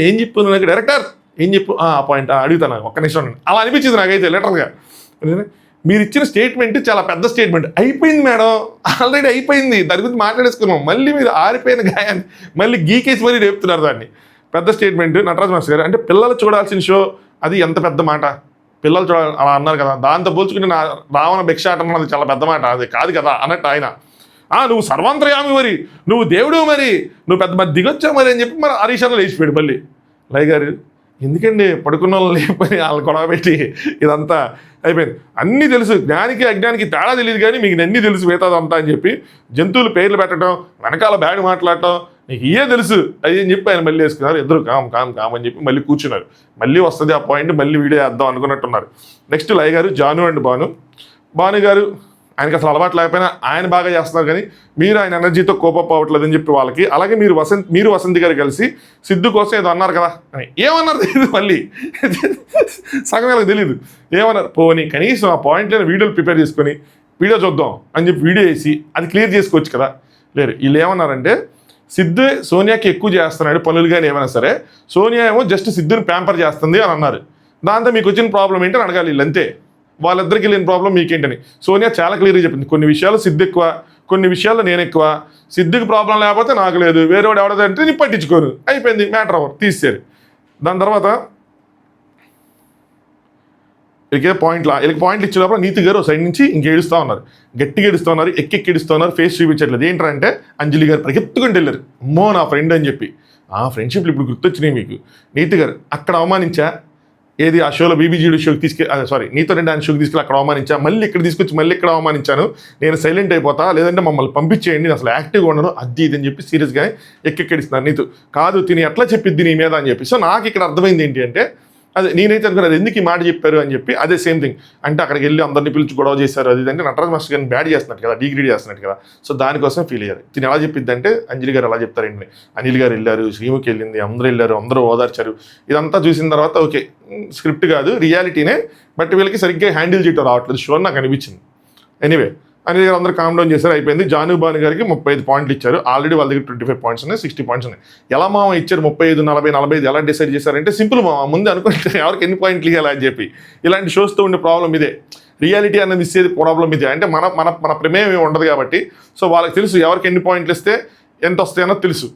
S1: ఏం చెప్పు నాకు డైరెక్టర్ ఏం చెప్పు ఆ పాయింట్ అడుగుతాను ఒక్క నిమిషం అలా అనిపించింది నాకైతే లిటరల్గా. మీరు ఇచ్చిన స్టేట్మెంట్ చాలా పెద్ద స్టేట్మెంట్, అయిపోయింది మేడం, ఆల్రెడీ అయిపోయింది, దాని గురించి మాట్లాడేసుకున్నాం, మళ్ళీ మీరు ఆరిపోయిన గాయాన్ని మళ్ళీ గీకేసి మరీ రేపుతున్నారు దాన్ని. పెద్ద స్టేట్మెంట్ నటరాజ్ మాస్టర్ గారు. అంటే పిల్లలు చూడాల్సిన షో అది ఎంత పెద్ద మాట, పిల్లలు అలా అన్నారు కదా, దాంతో పోల్చుకుంటే నా రావణ భిక్షాటం అన్నది చాలా పెద్ద మాట, అది కాదు కదా అన్నట్టు ఆయన. నువ్వు సర్వాంతర్యామి మరి, నువ్వు దేవుడు మరి, నువ్వు పెద్ద మరి దిగొచ్చావు మరి అని చెప్పి మరి హరీశ్వరరావు లేచిపోయాడు మళ్ళీ. లై గారు ఎందుకండి పడుకున్న వాళ్ళు లేకపోయి వాళ్ళు గొడవ పెట్టి ఇదంతా అయిపోయింది. అన్నీ తెలుసు, జ్ఞానికి అజ్ఞానికి తేడా తెలియదు కానీ మీకు అన్నీ తెలుసు మిగతాదంతా అని చెప్పి జంతువులు పేర్లు పెట్టడం, వెనకాల బ్యాగ్ మాట్లాడటం, నీకు ఇయే తెలుసు అది అని చెప్పి ఆయన మళ్ళీ వేసుకున్నారు. ఇద్దరు కామ్ అని చెప్పి మళ్ళీ కూర్చున్నారు. మళ్ళీ వస్తుంది ఆ పాయింట్, మళ్ళీ వీడియో వేద్దాం అనుకున్నట్టున్నారు. నెక్స్ట్ లై గారు, జాను అండ్ భాను గారు ఆయనకి అసలు అలవాటు లేకపోయినా ఆయన బాగా చేస్తున్నారు, కానీ మీరు ఆయన ఎనర్జీతో కోపప్ అవ్వట్లేదని చెప్పి వాళ్ళకి. అలాగే మీరు వసంతి గారు కలిసి సిద్ధు కోసం ఏదో అన్నారు కదా అని, ఏమన్నారు తెలియదు మళ్ళీ సగం వాళ్ళకి తెలియదు ఏమన్నారు. పోనీ కనీసం ఆ పాయింట్లైన వీడియోలు ప్రిపేర్ చేసుకొని వీడియో చూద్దాం అని చెప్పి వీడియో వేసి అది క్లియర్ చేసుకోవచ్చు కదా. లేరు, వీళ్ళు ఏమన్నారంటే సిద్ధు సోనియాకి ఎక్కువ చేస్తున్నాడు పనులు కానీ ఏమైనా సరే, సోనియా ఏమో జస్ట్ సిద్ధుని ప్యాంపర్ చేస్తుంది అని అన్నారు. దాంతో మీకు వచ్చిన ప్రాబ్లం ఏంటని అడగాలి వీళ్ళు, అంతే. వాళ్ళిద్దరికి లేని ప్రాబ్లం మీకేంటని. సోనియా చాలా క్లియర్గా చెప్పింది, కొన్ని విషయాలు సిద్ధు ఎక్కువ, కొన్ని విషయాల్లో నేను ఎక్కువ, సిద్ధుకి ప్రాబ్లం లేకపోతే నాకు లేదు, వేరేవాడు ఎవడదంటే నీ పట్టించుకోరు, అయిపోయింది మ్యాటర్ ఓవర్, తీసేరు. దాని తర్వాత వీళ్ళకి పాయింట్లు ఇచ్చే లోపల నీతి గారు సైడ్ నుంచి ఇంక ఏడుస్తూ ఉన్నారు, గట్టిగా ఏడుస్తూ ఉన్నారు, ఎక్కెక్కి ఏడుస్తూ ఉన్నారు, ఫేస్ చూపించట్లేదు. ఏంటంటే అంజలి గారు పరిగెత్తుకుంటూ వెళ్ళారు, అమ్మో నా ఫ్రెండ్ అని చెప్పి. ఆ ఫ్రెండ్షిప్లు ఇప్పుడు గుర్తొచ్చినాయి మీకు. నీతి గారు అక్కడ అవమానించా, ఏది ఆ షోలో బీబీజీడి షోకి నీతో రెండు ఆయన షోకి తీసుకెళ్ళి అక్కడ అవమానించా, మళ్ళీ ఇక్కడ తీసుకొచ్చి మళ్ళీ ఇక్కడ అవమానించాను, నేను సైలెంట్ అయిపోతా, లేదంటే మమ్మల్ని పంపించేయండి, నేను అసలు యాక్టివ్గా ఉండను, అది ఇది అని చెప్పి సీరియస్గానే ఎక్కెక్కిడిస్తున్నారు. నీతో కాదు తిని ఎట్లా చెప్పిద్ది నీ మీద అని చెప్పి. సో నాకు ఇక్కడ అర్థమైంది ఏంటి అంటే, అదే నేనైతే అనుకున్నాను ఎందుకు ఈ మాట చెప్పారు అని చెప్పి. అదే సేమ్ థింగ్, అంటే అక్కడికి వెళ్ళి అందరినీ పిలిచి గొడవ చేశారు, అది అంటే నటరాజ్ మాస్టర్ గారిని బ్యాడ్ చేస్తున్నట్టు కదా, డిగ్రేడ్ చేస్తున్నట్టు కదా. సో దానికోసం ఫీల్ అయ్యారు. తిని ఎలా చెప్పిద్ది అంటే, అంజలి గారు ఎలా చెప్తారండి, అనిల్ గారు వెళ్ళారు, శ్రీముఖి వెళ్ళింది, అందరూ వెళ్ళారు, అందరూ ఓదార్చారు. ఇదంతా చూసిన తర్వాత ఓకే స్క్రిప్ట్ కాదు రియాలిటీనే, బట్ వీళ్ళకి సరిగ్గా హ్యాండిల్ చేయటం రావట్లేదు షో నాకు అనిపించింది. ఎనీవే అనిల్ గారు అందరూ కామ్ డౌన్ చేశారు, అయిపోయింది. జాను భాను గారికి 35 పాయింట్లు ఇచ్చారు. ఆల్రెడీ వాళ్ళ దగ్గర 25 పాయింట్స్ ఉన్నాయి, 60 పాయింట్స్ ఉన్నాయి. ఎలా మామ ఇచ్చారు 35, 40, 45 ఎలా డిసైడ్ చేశారంటే సింపుల్ మామ, ముందు అనుకుంటే ఎవరికి ఎన్ని పాయింట్లు ఇవ్వాలి అని చెప్పి. ఇలాంటి షోస్తో ఉండే ప్రాబ్లం ఇదే, రియాలిటీ అనేది ఇచ్చేది ప్రాబ్లం ఇదే. అంటే మన మన మన ప్రమేయం ఏమి ఉండదు కాబట్టి, సో వాళ్ళకి తెలుసు ఎవరికి ఎన్ని పాయింట్లు ఇస్తే ఎంత వస్తాయన్నో తెలుసు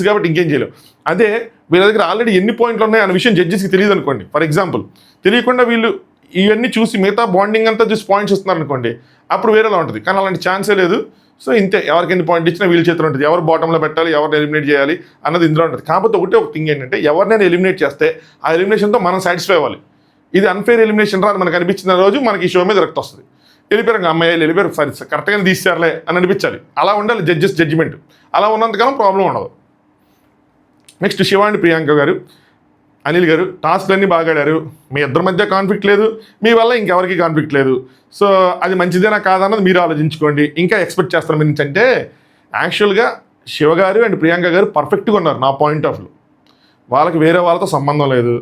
S1: కాబట్టి ఇంకేం చేయలేవు. అదే వీళ్ళ దగ్గర ఆల్రెడీ ఎన్ని పాయింట్లు ఉన్నాయి అనే విషయం జడ్జెస్కి తెలియదు అనుకోండి, ఫర్ ఎగ్జాంపుల్ తెలియకుండా వీళ్ళు ఇవన్నీ చూసి మిగతా బాండింగ్ అంతా చూసి పాయింట్స్ ఇస్తున్నారు అనుకోండి, అప్పుడు వేరేలా ఉంటుంది. కానీ అలాంటి ఛాన్సే లేదు. సో ఇంతే, ఎవరికి ఎన్ని పాయింట్ ఇచ్చినా వీళ్ళ చేతిలో ఉంటుంది, ఎవరు బాటంలో పెట్టాలి, ఎవరిని ఎలిమినేట్ చేయాలి అన్నది ఇందులో ఉంటుంది. కాకపోతే ఒక థింగ్ ఏంటంటే, ఎవరినైనా ఎలిమినేట్ చేస్తే ఆ ఎలిమినేషన్తో మనం సాటిస్ఫై అవ్వాలి. ఇది అన్ఫేర్ ఎలిమినేషన్ రా అని మనకు అనిపించిన రోజు మనకి ఈ షో మీద రక్త వస్తుంది. వెళ్ళిపోయారు అమ్మాయిలు వెళ్ళిపోయారు, సరే కరెక్ట్గానే తీసేయాలే అని అనిపించాలి. అలా ఉండాలి జడ్జిమెంట్. అలా ఉన్నంతకాలం ప్రాబ్లం ఉండదు. నెక్స్ట్ శివ అండ్ ప్రియాంక గారు, అనిల్ గారు టాస్క్లన్నీ బాగా ఆడారు, మీ ఇద్దరి మధ్య కాన్ఫ్లిక్ట్ లేదు, మీ వల్ల ఇంకెవరికి కాన్ఫ్లిక్ట్ లేదు. సో అది మంచిదేనా కాదన్నది మీరు ఆలోచించుకోండి. ఇంకా ఎక్స్పెక్ట్ చేస్తారు మీ నుంచి అంటే, యాక్చువల్గా శివ గారు అండ్ ప్రియాంక గారు పర్ఫెక్ట్గా ఉన్నారు నా పాయింట్ ఆఫ్ వ్యూ. వాళ్ళకి వేరే వాళ్ళతో సంబంధం లేదు,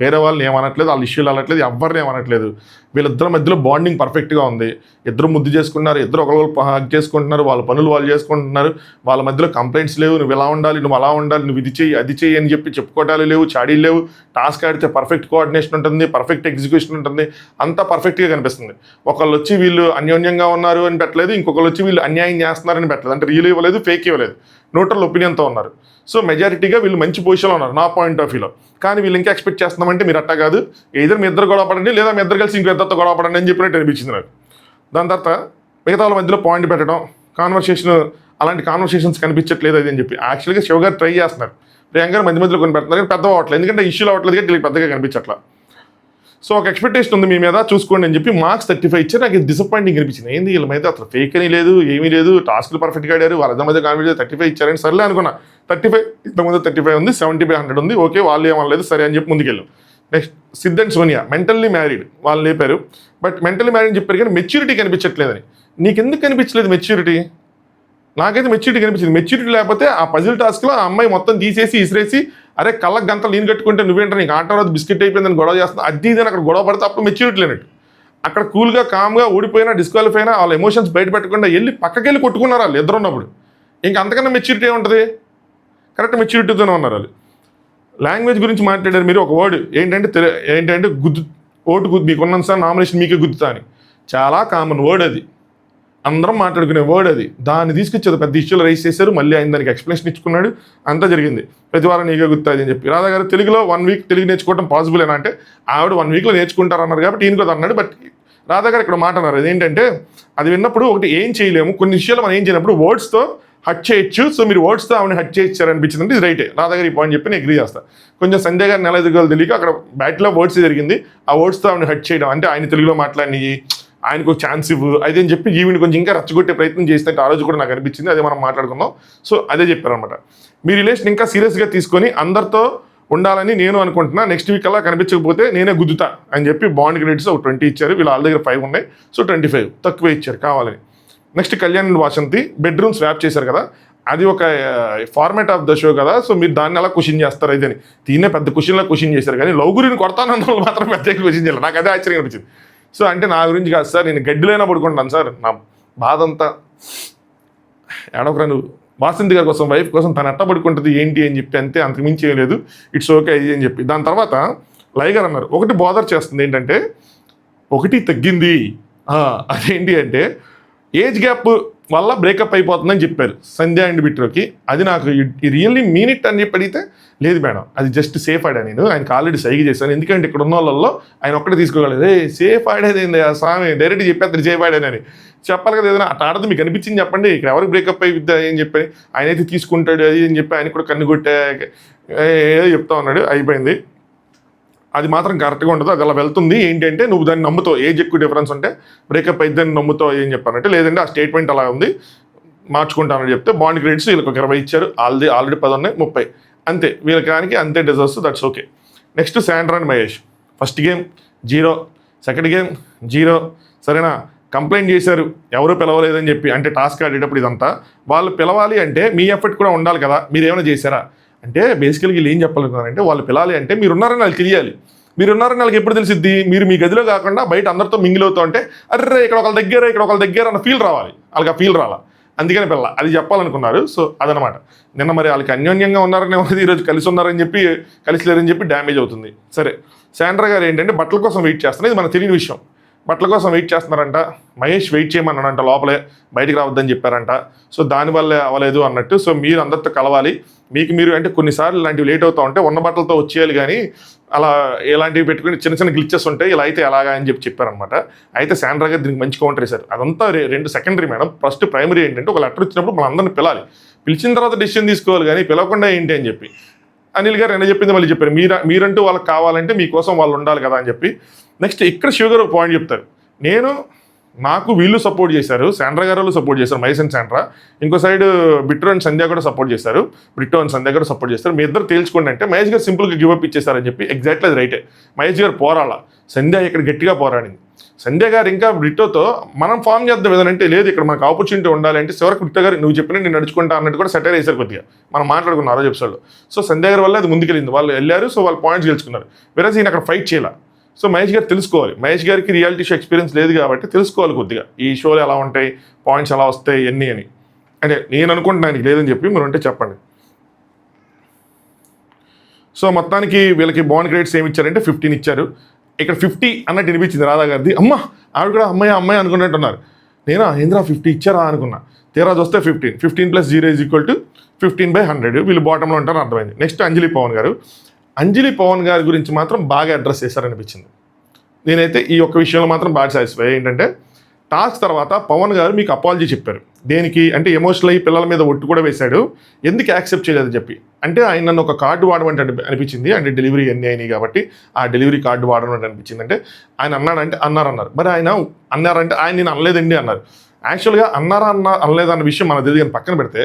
S1: వేరే వాళ్ళని ఏమనట్లేదు, వాళ్ళ ఇష్యూలు అనట్లేదు, ఎవరిని ఏమనట్లేదు. వీళ్ళిద్దరి మధ్యలో బాండింగ్ పర్ఫెక్ట్గా ఉంది. ఇద్దరు ముద్దు చేసుకున్నారు, ఇద్దరు ఒకరు హగ్ చేసుకుంటున్నారు, వాళ్ళ పనులు వాళ్ళు చేసుకుంటున్నారు. వాళ్ళ మధ్యలో కంప్లైంట్స్ లేవు, నువ్వు ఇలా ఉండాలి, నువ్వు అలా ఉండాలి, నువ్వు ఇది చెయ్యి అది చెయ్యి అని చెప్పి చెప్పుకోవటాలు లేవు, చాడీలు లేవు. టాస్క్ ఆడితే పర్ఫెక్ట్ కోఆర్డినేషన్ ఉంటుంది, పర్ఫెక్ట్ ఎగ్జిక్యూషన్ ఉంటుంది, అంతా పర్ఫెక్ట్గా కనిపిస్తుంది. ఒకళ్ళు వచ్చి వీళ్ళు అన్యోన్యంగా ఉన్నారు అని పెట్టలేదు, ఇంకొకళ్ళు వచ్చి వీళ్ళు అన్యాయం చేస్తున్నారని పెట్టలేదు. అంటే రియల్ ఇవ్వలేదు, ఫేక్ ఇవ్వలేదు, న్యూట్రల్ ఒపీనియన్తో ఉన్నారు. సో మెజారిటీగా వీళ్ళు మంచి పొజిషన్లో ఉన్నారు నా పాయింట్ ఆఫ్ వ్యూలో. కానీ వీళ్ళు ఇంకా ఎక్స్పెక్ట్ చేస్తున్నామంటే మీరు అట్టా కాదు, ఏదో మీ ఇద్దరు గొడవ పడండి, లేదా మీ ఇద్దరు కలిసి ఇంకో ఇద్దరితో గొడవ పడండి అని చెప్పినట్టు అనిపించింది నాకు. దాని తర్వాత మిగతా వాళ్ళ మధ్యలో పాయింట్ పెట్టడం, కాన్వర్సేషన్, అలాంటి కాన్వర్సేషన్స్ కనిపించట్లేదు అది అని చెప్పి. యాక్చువల్గా శివ గారు ట్రై చేస్తున్నారు, ప్రియాంక గారు మధ్య మధ్యలో కొన్ని పెడుతున్నారు, కానీ పెద్ద అవ్వట్లేదు, ఎందుకంటే ఇష్యూలు అవ్వట్లేదు కాబట్టి వీళ్ళకి పెద్దగా కనిపించట్లా. సో ఒక ఎక్స్పెక్టేషన్ ఉంది మీ మీద, చూసుకోండి అని చెప్పి మార్క్స్ 35 ఇచ్చారు. నాకు డిసప్పాయింటింగ్ అనిపించింది. ఏంది వీళ్ళ మీద అసలు ఫేక్ అని లేదు, ఏమీ లేదు, టాస్క్లు పర్ఫెక్ట్గా ఆడారు, వాళ్ళ మధ్య కాన్ఫిడెన్స్ 35 ఇచ్చారని సర్లే అనుకున్నా. 35 ఇంతకుముందు 35 ఉంది, 70/100 ఉంది, ఓకే వాళ్ళు ఏమనలేదు సరే అని చెప్పి ముందుకెళ్ళాం. Next Siddh and Sonia mentally married, వాళ్ళు లేపారు, బట్ మెంటల్లీ మ్యారీడ్ చెప్పారు కానీ మెచ్యూరిటీ కనిపించట్లేదని. నీకు ఎందుకు కనిపించలేదు మెచ్యూరిటీ? నాకైతే మెచ్యూరిటీ కనిపించింది. మెచ్యూరిటీ లేకపోతే ఆ పజిల్ టాస్క్లో ఆ అమ్మాయి మొత్తం తీసేసి ఇసిరేసి, అరే కళ్ళకు గంటలు నేను కట్టుకుంటే నువ్వేంటారు నీకు ఆట రాదు, బిస్కెట్ అయిపోయిందని గొడవ చేస్తున్నా, అది ఇదని అక్కడ గొడవ పడితే అప్పుడు మెచ్యూరిటీ లేనట్టు. అక్కడ కూల్గా కామ్గా ఓడిపోయినా డిస్క్వాలిఫై అయినా వాళ్ళ ఎమోషన్స్ బయట పెట్టకుండా వెళ్ళి పక్కకెళ్ళి కొట్టుకున్నారు వాళ్ళు ఇద్దరు ఉన్నప్పుడు. ఇంకా అంతకన్నా మెచ్యూరిటీ ఏముంటుంది? కరెక్ట్ మెచ్యూరిటీతోనే ఉన్నారు వాళ్ళు. లాంగ్వేజ్ గురించి మాట్లాడారు మీరు, ఒక వర్డ్ ఏంటంటే గుద్దు, ఓటు గుద్దు, మీకున్న సార్ నామినేషన్ మీకే గుద్దుతా అని. చాలా కామన్ వర్డ్ అది. అందరం మాట్లాడుకునే వర్డ్ అది. దాన్ని తీసుకొచ్చేది పెద్ద ఇష్యూలో రైస్ చేశారు. మళ్ళీ ఆయన దానికి ఎక్స్ప్లెనేషన్ ఇచ్చుకున్నాడు. అంతా జరిగింది. ప్రతి వారం నీకే గుర్తుంది అని చెప్పి. రాధా గారు తెలుగులో 1 వీక్ తెలుగు నేర్చుకోవడం పాసిబుల్ ఏనా అంటే ఆవిడ 1 వీక్లో నేర్చుకుంటారన్నారు కాబట్టి ఈయన కూడా అన్నాడు. బట్ రాధా గారు ఇక్కడ మాట అన్నారు. అదేంటంటే అది విన్నప్పుడు ఒకటి ఏం చేయలేము, కొన్ని విషయాలు మనం ఏం చేయనప్పుడు వర్డ్స్తో హట్ చేయొచ్చు. సో మీరు వర్డ్స్తో ఆవిడ హట్ చేయించారనిపించింది అంటే ఇది రైటే. రాధా గారు ఈ పాయింట్ చెప్పి నేను అగ్రీ చేస్తాను. కొంచెం సంధ్య గారు నెల ఎదుగులు తెలియక అక్కడ బ్యాట్లో వర్డ్స్ జరిగింది. ఆ వర్డ్స్తో ఆవిడ హట్ చేయడం అంటే ఆయన తెలుగులో మాట్లాడినవి ఆయనకు ఒక ఛాన్స్ ఇవ్వు అదేని చెప్పి ఈవిని కొంచెం ఇంకా రచ్చగొట్టే ప్రయత్నం చేసినట్టు ఆ రోజు కూడా నాకు అనిపించింది. అదే మనం మాట్లాడుకుందాం. సో అదే చెప్పారనమాట. మీ రిలేషన్ ఇంకా సీరియస్గా తీసుకొని అందరితో ఉండాలని నేను అనుకుంటున్నా. నెక్స్ట్ వీక్ అలా కనిపించకపోతే నేనే గుద్దుతా అని చెప్పి బాండ్ క్రెడిట్స్ ఒక 20 ఇచ్చారు. వీళ్ళ దగ్గర 5 ఉన్నాయి. సో 25 తక్కువే ఇచ్చారు కావాలని. Next Kalyan and Vasanthi bedroom swap చేశారు కదా, అది ఒక ఫార్మాట్ ఆఫ్ ద షో కదా. సో మీరు దాన్ని అలా క్వశ్చన్ చేస్తారు అయితే దీన్నే పెద్ద క్వశ్చన్లా క్వశ్చన్ చేశారు. కానీ లవ్ గురిని కొడతానన్న వాళ్ళు మాత్రం పెద్ద క్వశ్చన్ చేయాలి. నాకు అదే ఆశ్చర్యం అనిపించింది. సో అంటే నా గురించి కాదు సార్, నేను గడ్డిలోనే పడుకుంటాను సార్, నా బాధ అంతా ఏడొకరా నువ్వు వాసంతి గారి కోసం వైఫ్ కోసం తను ఎట్ట పడుకుంటుంది ఏంటి అని చెప్పి అంతే, అంతకు మించి ఏం లేదు, ఇట్స్ ఓకే ఇది అని చెప్పి. దాని తర్వాత లయ్ గారు అన్నారు ఒకటి బోదర్ చేస్తుంది ఏంటంటే ఒకటి తగ్గింది. అదేంటి అంటే ఏజ్ గ్యాప్ వల్ల బ్రేకప్ అయిపోతుందని చెప్పారు సంధ్య అండ్ బిట్రోకి. అది నాకు రియల్లీ మీన్ ఇట్ అని చెప్పి అడిగితే లేదు మేడం అది జస్ట్ సేఫ్ ఆడా, నేను ఆయనకు ఆల్రెడీ సైగ చేశాను. ఎందుకంటే ఇక్కడ ఉన్న వాళ్ళల్లో ఆయన ఒక్కడే తీసుకోగలదు. సేఫ్ ఆడేది ఏంది ఆ స్వామి డైరెక్ట్ చెప్పేది సేఫ్ ఆడానని చెప్పాలి కదా. ఏదైనా అట్లా ఆడదు మీకు అనిపించింది చెప్పండి. ఇక్కడ ఎవరికి బ్రేకప్ అయిద్దా ఏం చెప్పి ఆయన అయితే తీసుకుంటాడు అది అని చెప్పి ఆయన కూడా కన్ను కొట్టే ఏదో చెప్తా ఉన్నాడు. అయిపోయింది. అది మాత్రం కరెక్ట్గా ఉండదు. అది అలా వెళ్తుంది. ఏంటంటే నువ్వు దాన్ని నమ్ముతావు, ఏజ్ ఎక్కువ డిఫరెన్స్ ఉంటే బ్రేకప్ అయిద్దని నమ్ముతావు ఏం చెప్పానంటే, లేదంటే ఆ స్టేట్మెంట్ అలా ఉంది మార్చుకుంటానని చెప్తే బాండ్ క్రెడిట్స్ వీళ్ళకి ఒక 20 ఇచ్చారు. ఆల్రెడీ 10 ఉన్నాయి, 30 అంతే. వీళ్ళకి దానికి అంతే deserves, that's okay. Next Sandra and Mahesh first game 0, second game 0 సరేనా. కంప్లైంట్ చేశారు ఎవరు పిలవలేదని చెప్పి. అంటే టాస్క్ ఆడేటప్పుడు ఇదంతా వాళ్ళు పిలవాలి అంటే మీ ఎఫర్ట్ కూడా ఉండాలి కదా, మీరు ఏమైనా చేశారా అంటే బేసికల్గా వీళ్ళు ఏం చెప్పాలనుకున్నారంటే వాళ్ళు పిలాలి అంటే మీరున్నారని వాళ్ళకి తెలియాలి. మీరున్నారని వాళ్ళకి ఎప్పుడు తెలిసిద్ది, మీరు మీ గదిలో కాకుండా బయట అందరితో మింగిల్ అవుతూ ఉంటే అర్రే ఇక్కడ ఒకళ్ళ దగ్గర అన్న ఫీల్ రావాలి. వాళ్ళకి ఆ ఫీల్ రాలా, అందుకని పిల్ల అది చెప్పాలనుకున్నారు. సో అదనమాట. నిన్న మరి వాళ్ళకి అన్యోన్యంగా ఉన్నారని ఈరోజు కలిసి ఉన్నారని చెప్పి కలిసి లేరని చెప్పి డ్యామేజ్ అవుతుంది. సరే శాండ్రా గారు ఏంటంటే బట్టల కోసం వెయిట్ చేస్తున్నారు. ఇది మనకు తెలియని విషయం. బట్టల కోసం వెయిట్ చేస్తున్నారంట. మహేష్ వెయిట్ చేయమన్నాడంట, లోపలే బయటికి రావద్దని చెప్పారంట. సో దానివల్లే అవ్వలేదు అన్నట్టు. సో మీరు అందరితో కలవాలి, మీకు మీరు అంటే కొన్నిసార్లు ఇలాంటివి లేట్ అవుతూ ఉంటే ఉన్న బట్టలతో వచ్చేయాలి, కానీ అలా ఇలాంటివి పెట్టుకుని చిన్న చిన్న గ్లిచెస్ ఉంటాయి, ఇలా అయితే ఎలాగా అని చెప్పి చెప్పారనమాట. అయితే శాండ్రా గారు దీనికి మంచి కౌంటర్ వేశారు. అదంతా 2 సెకండరీ మేడం. ఫస్ట్ ప్రైమరీ ఏంటంటే ఒక లెటర్ వచ్చినప్పుడు మనం అందరిని పిలాలి, పిలిచిన తర్వాత డెసిషన్ తీసుకోవాలి, కానీ పిలవకుండా ఏంటి అని చెప్పి అనిల్ గారు என்ன చెప్పింది మళ్ళీ చెప్పారు. మీరంటూ వాళ్ళకి కావాలంటే మీకోసం వాళ్ళు ఉండాలి కదా అని చెప్పి. నెక్స్ట్ ఇక్కడ శివ గారు పాయింట్ చెప్తారు. నాకు వీళ్ళు సపోర్ట్ చేశారు, శాండ్రా గారు వాళ్ళు సపోర్ట్ చేశారు, మహేష్ అండ్ శాండ్రా. ఇంకో సైడ్ బిట్రో అండ్ సంధ్య కూడా సపోర్ట్ చేశారు, బ్రిట్టో అండ్ సంధ్య కూడా సపోర్ట్ చేస్తారు. మీ ఇద్దరు తేల్చుకోండి అంటే మహేష్ గారు సింపుల్గా గివప్ ఇచ్చేస్తారని చెప్పి. ఎగ్జాక్ట్లీ అది రైటే. మహేష్ గారు పోరాడాల, సంధ్య ఇక్కడ గట్టిగా పోరాడింది. సంధ్య గారు ఇంకా బ్రిట్టోతో మనం ఫామ్ చేద్దాం ఏదంటే లేదు ఇక్కడ మనకు ఆపర్చునిటీ ఉండాలి అంటే చివరికి బ్రిట్టో గారు నువ్వు చెప్పిన నేను నడుచుకుంటా అన్నట్టు కూడా సెటైర్ వేశారు కొద్దిగా. మనం మాట్లాడుకున్నాం ఆ రోజు ఎపిసోడ్లో. సో సంధ్య గారి వల్ల అది ముందుకెళ్ళింది, వాళ్ళు వెళ్ళారు. సో వాళ్ళు పాయింట్స్ గెలుచుకున్నారు. వేరే ఈయన అక్కడ ఫైట్ చేయాల. సో మహేష్ గారు తెలుసుకోవాలి, మహేష్ గారికి రియాలిటీ షో ఎక్స్పీరియన్స్ లేదు కాబట్టి తెలుసుకోవాలి కొద్దిగా ఈ షోలు ఎలా ఉంటాయి, పాయింట్స్ ఎలా వస్తాయి ఎన్ని అని. అంటే నేను అనుకుంటున్నాను లేదని చెప్పి మీరు ఉంటే చెప్పండి. సో మొత్తానికి వీళ్ళకి బాండ్ క్రెడిట్స్ ఏమి ఇచ్చారంటే 15 ఇచ్చారు. ఇక్కడ 50 అన్నట్టు వినిపించింది రాధా గారిది. ఆవిడ కూడా అమ్మాయి అనుకున్నట్టున్నారు. నేను ఏంద్రా 50 ఇచ్చారా అనుకున్నా. తీరా చూస్తే 15 + 0 = 15/100. వీళ్ళు బాటంలో ఉంటారని అర్థమైంది. నెక్స్ట్ అంజలి పవన్ గారి గురించి మాత్రం బాగా అడ్రస్ చేశారనిపించింది. నేనైతే ఈ ఒక్క విషయంలో మాత్రం బాగా సాటిస్ఫై. ఏంటంటే టాస్క్ తర్వాత పవన్ గారు మీకు అపాలజీ చెప్పారు. దేనికి అంటే ఎమోషనల్ అయ్యి పిల్లల మీద ఒట్టు కూడా వేశాడు, ఎందుకు యాక్సెప్ట్ చేయలేదని చెప్పి. అంటే ఆయన నన్ను ఒక కార్డు వాడమంటే అనిపించింది. అంటే డెలివరీ ఎన్ని అయినాయి కాబట్టి ఆ డెలివరీ కార్డు వాడమంటే అనిపించింది. అంటే ఆయన అన్నారు. మరి ఆయన అన్నారంటే ఆయన నేను అనలేదండి అన్నారు. యాక్చువల్గా అనలేదన్న విషయం మనకు తెలియదు. కానీ పక్కన పెడితే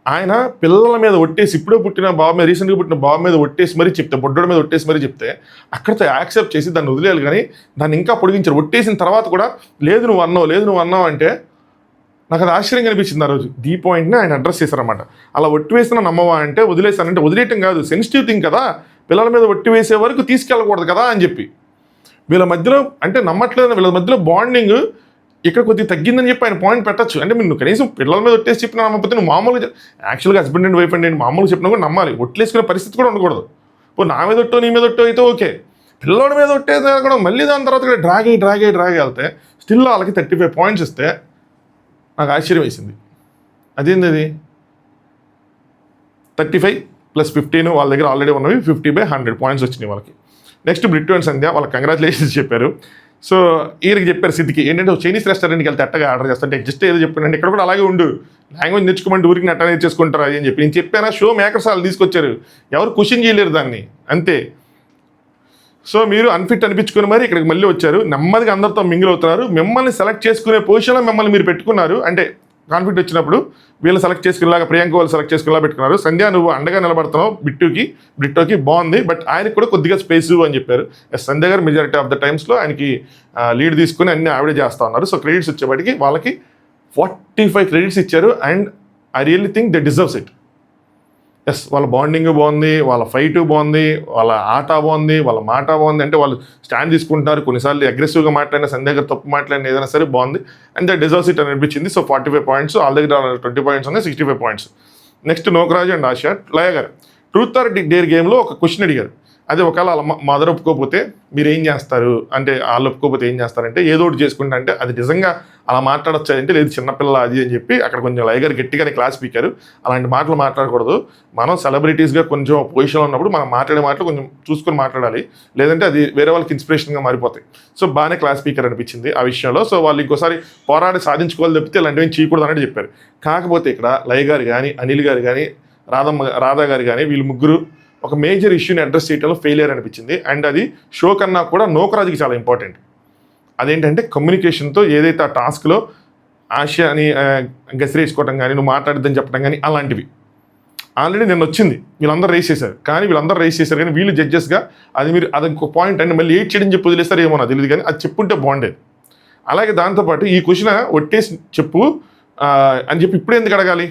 S1: ఆయన పిల్లల మీద ఒట్టేసి ఇప్పుడే పుట్టిన బాబు మీద రీసెంట్గా పుట్టిన బాబు మీద ఒట్టేసి మరీ చెప్తే, బొడ్డోడి మీద ఒట్టేసి మరీ చెప్తే అక్కడితో యాక్సెప్ట్ చేసి దాన్ని వదిలేయాలి, కానీ దాన్ని ఇంకా పొడిగించారు. ఒట్టేసిన తర్వాత కూడా లేదు నువ్వు అన్నావు అంటే నాకు అది ఆశ్చర్యంగా అనిపించింది. ఆ రోజు ఈ పాయింట్ని ఆయన అడ్రస్ చేశారన్నమాట. అలా ఒట్టి వేసిన నమ్మవా అంటే వదిలేసానంటే వదిలేయటం కాదు, సెన్సిటివ్ థింగ్ కదా, పిల్లల మీద ఒట్టి వేసే వరకు తీసుకెళ్ళకూడదు కదా అని చెప్పి. వీళ్ళ మధ్యలో అంటే నమ్మట్లేదు, వీళ్ళ మధ్యలో బాండింగ్ ఇక్కడ కొద్దిగా తగ్గిందని చెప్పి ఆయన పాయింట్ పెట్టచ్చు. అంటే నువ్వు కనీసం పిల్లల మీద ఒట్టేసి చెప్పినా నమ్మకపోతే నువ్వు మామూలుగా యాక్చువల్గా హస్బెండ్ అండ్ వైఫ్ అండ్ మామూలుగా చెప్పినా కూడా నమ్మాలి. ఒట్లేసుకునే పరిస్థితి కూడా ఉండకూడదు. ఇప్పుడు నా మీద ఒట్టో నీ మీద ఒట్టో అయితే ఓకే, పిల్లోడి మీద ఒట్టేది కూడా మళ్ళీ దాని తర్వాత డ్రాగ్ అయ్యి వెళ్తే స్టిల్ వాళ్ళకి 35 పాయింట్స్ ఇస్తే నాకు ఆశ్చర్యం వేసింది. అదేంది అది 35 + 15 వాళ్ళ దగ్గర ఆల్రెడీ ఉన్నవి 50/100 పాయింట్స్ వచ్చినాయి వాళ్ళకి. నెక్స్ట్ బ్రిట్టు అండ్ సంధ్య వాళ్ళకి కంగ్రాచులేషన్స్ చెప్పారు. సో ఈయనకి చెప్పారు సిద్ధికి ఏంటంటే చైనీస్ రెస్టారెంట్కి వెళ్తే ఎట్టగా ఆర్డర్ చేస్తాంటే జస్ట్ ఏదో చెప్పానంటే ఇక్కడ కూడా అలాగే ఉండు, లాంగ్వేజ్ నేర్చుకోమంటే ఊరికి నెట్ట నేర్చేసుకుంటారు అది అని చెప్పి నేను చెప్పాను. షో మేకర్స్ వాళ్ళు తీసుకొచ్చారు, ఎవరు క్వశ్చన్ చేయలేరు దాన్ని, అంతే. సో మీరు అన్ఫిట్ అనిపించుకుని మరి ఇక్కడికి మళ్ళీ వచ్చారు, నెమ్మదిగా అందరితో మింగిల్ అవుతున్నారు. మిమ్మల్ని సెలెక్ట్ చేసుకునే పొజిషన్లో మిమ్మల్ని మీరు పెట్టుకున్నారు. అంటే కాన్ఫ్లిక్ట్ వచ్చినప్పుడు వీళ్ళు సెలెక్ట్ చేసుకునేలాగా ప్రియాంక వాళ్ళు సెలెక్ట్ చేసుకునేలా పెట్టుకున్నారు. సంధ్య నువ్వు అండగా నిలబడుతున్నావు బ్రిట్టోకి బాగుంది, బట్ ఆయనకి కూడా కొద్దిగా స్పేస్ అని చెప్పారు. సంధ్య గారు మెజారిటీ ఆఫ్ ద టైమ్స్లో ఆయనకి లీడ్ తీసుకుని అన్ని ఆవిడే చేస్తూ ఉన్నారు. సో క్రెడిట్స్ వచ్చేప్పటికి వాళ్ళకి 45 క్రెడిట్స్ ఇచ్చారు. And I really think they deserves it. Yes, వాళ్ళ బాండింగ్ బాగుంది, వాళ్ళ ఫైట్ బాగుంది, వాళ్ళ ఆట బాగుంది, వాళ్ళ మాట బాగుంది. అంటే వాళ్ళు స్టాండ్ తీసుకుంటున్నారు, కొన్నిసార్లు అగ్రెసివ్గా మాట్లాడిన సంధ్య గారు తప్పు మాట్లాడిన ఏదైనా సరే బాగుంది. అండ్ ద డిజర్వ్స్ ఇట్ అని అనిపించింది. సో 45 పాయింట్స్, వాళ్ళ దగ్గర 20 పాయింట్స్ ఉన్నాయి, 65 points. Next Nokaraju and Asha. Laya garu truth or dare గేమ్లో ఒక క్వశ్చన్ అడిగారు. అది ఒకవేళ వాళ్ళ మదర్ ఒప్పుకోకపోతే మీరు ఏం చేస్తారు అంటే, వాళ్ళు ఒప్పుకోకపోతే ఏం చేస్తారంటే ఏదో ఒకటి చేసుకుంటా అంటే అది నిజంగా అలా మాట్లాడచ్చు అంటే లేదు చిన్నపిల్ల అది అని చెప్పి అక్కడ కొంచెం లయ గారు గట్టిగానే క్లాస్ పీకారు. అలాంటి మాటలు మాట్లాడకూడదు, మనం సెలబ్రిటీస్గా కొంచెం పొజిషన్లో ఉన్నప్పుడు మనం మాట్లాడే మాటలు కొంచెం చూసుకొని మాట్లాడాలి, లేదంటే అది వేరే వాళ్ళకి ఇన్స్పిరేషన్గా మారిపోతాయి. సో బాగానే క్లాస్ స్పీకర్ అనిపించింది ఆ విషయంలో. సో వాళ్ళు ఇంకోసారి పోరాడి సాధించుకోవాలి తప్పితే ఇలాంటివి చేయకూడదు అన్నట్టు చెప్పారు. కాకపోతే ఇక్కడ లయ గారు కానీ, అనిల్ గారు కానీ, రాధా గారు కానీ వీళ్ళు ముగ్గురు ఒక మేజర్ ఇష్యూని అడ్రస్ చేయడంలో ఫెయిలియర్ అనిపించింది. అండ్ అది షో కన్నా కూడా నోకరాజుకి చాలా ఇంపార్టెంట్. అదేంటంటే కమ్యూనికేషన్తో ఏదైతే ఆ టాస్క్లో ఆశని గసిరేసుకోవటం కానీ, నువ్వు మాట్లాడిద్దని చెప్పడం కానీ, అలాంటివి ఆల్రెడీ నేను వచ్చింది, వీళ్ళందరూ రేస్ చేశారు. కానీ వీళ్ళు జడ్జెస్గా అది ఇంకో పాయింట్ అండి మళ్ళీ 8 చేయడం చెప్పి వదిలేస్తారు ఏమో నాకు తెలియదు, కానీ అది చెప్పుంటే బాగుండేది. అలాగే దాంతోపాటు ఈ క్వశ్చన్ ఒట్టేసి చెప్పు అని చెప్పి ఇప్పుడు ఎందుకు అడగాలి,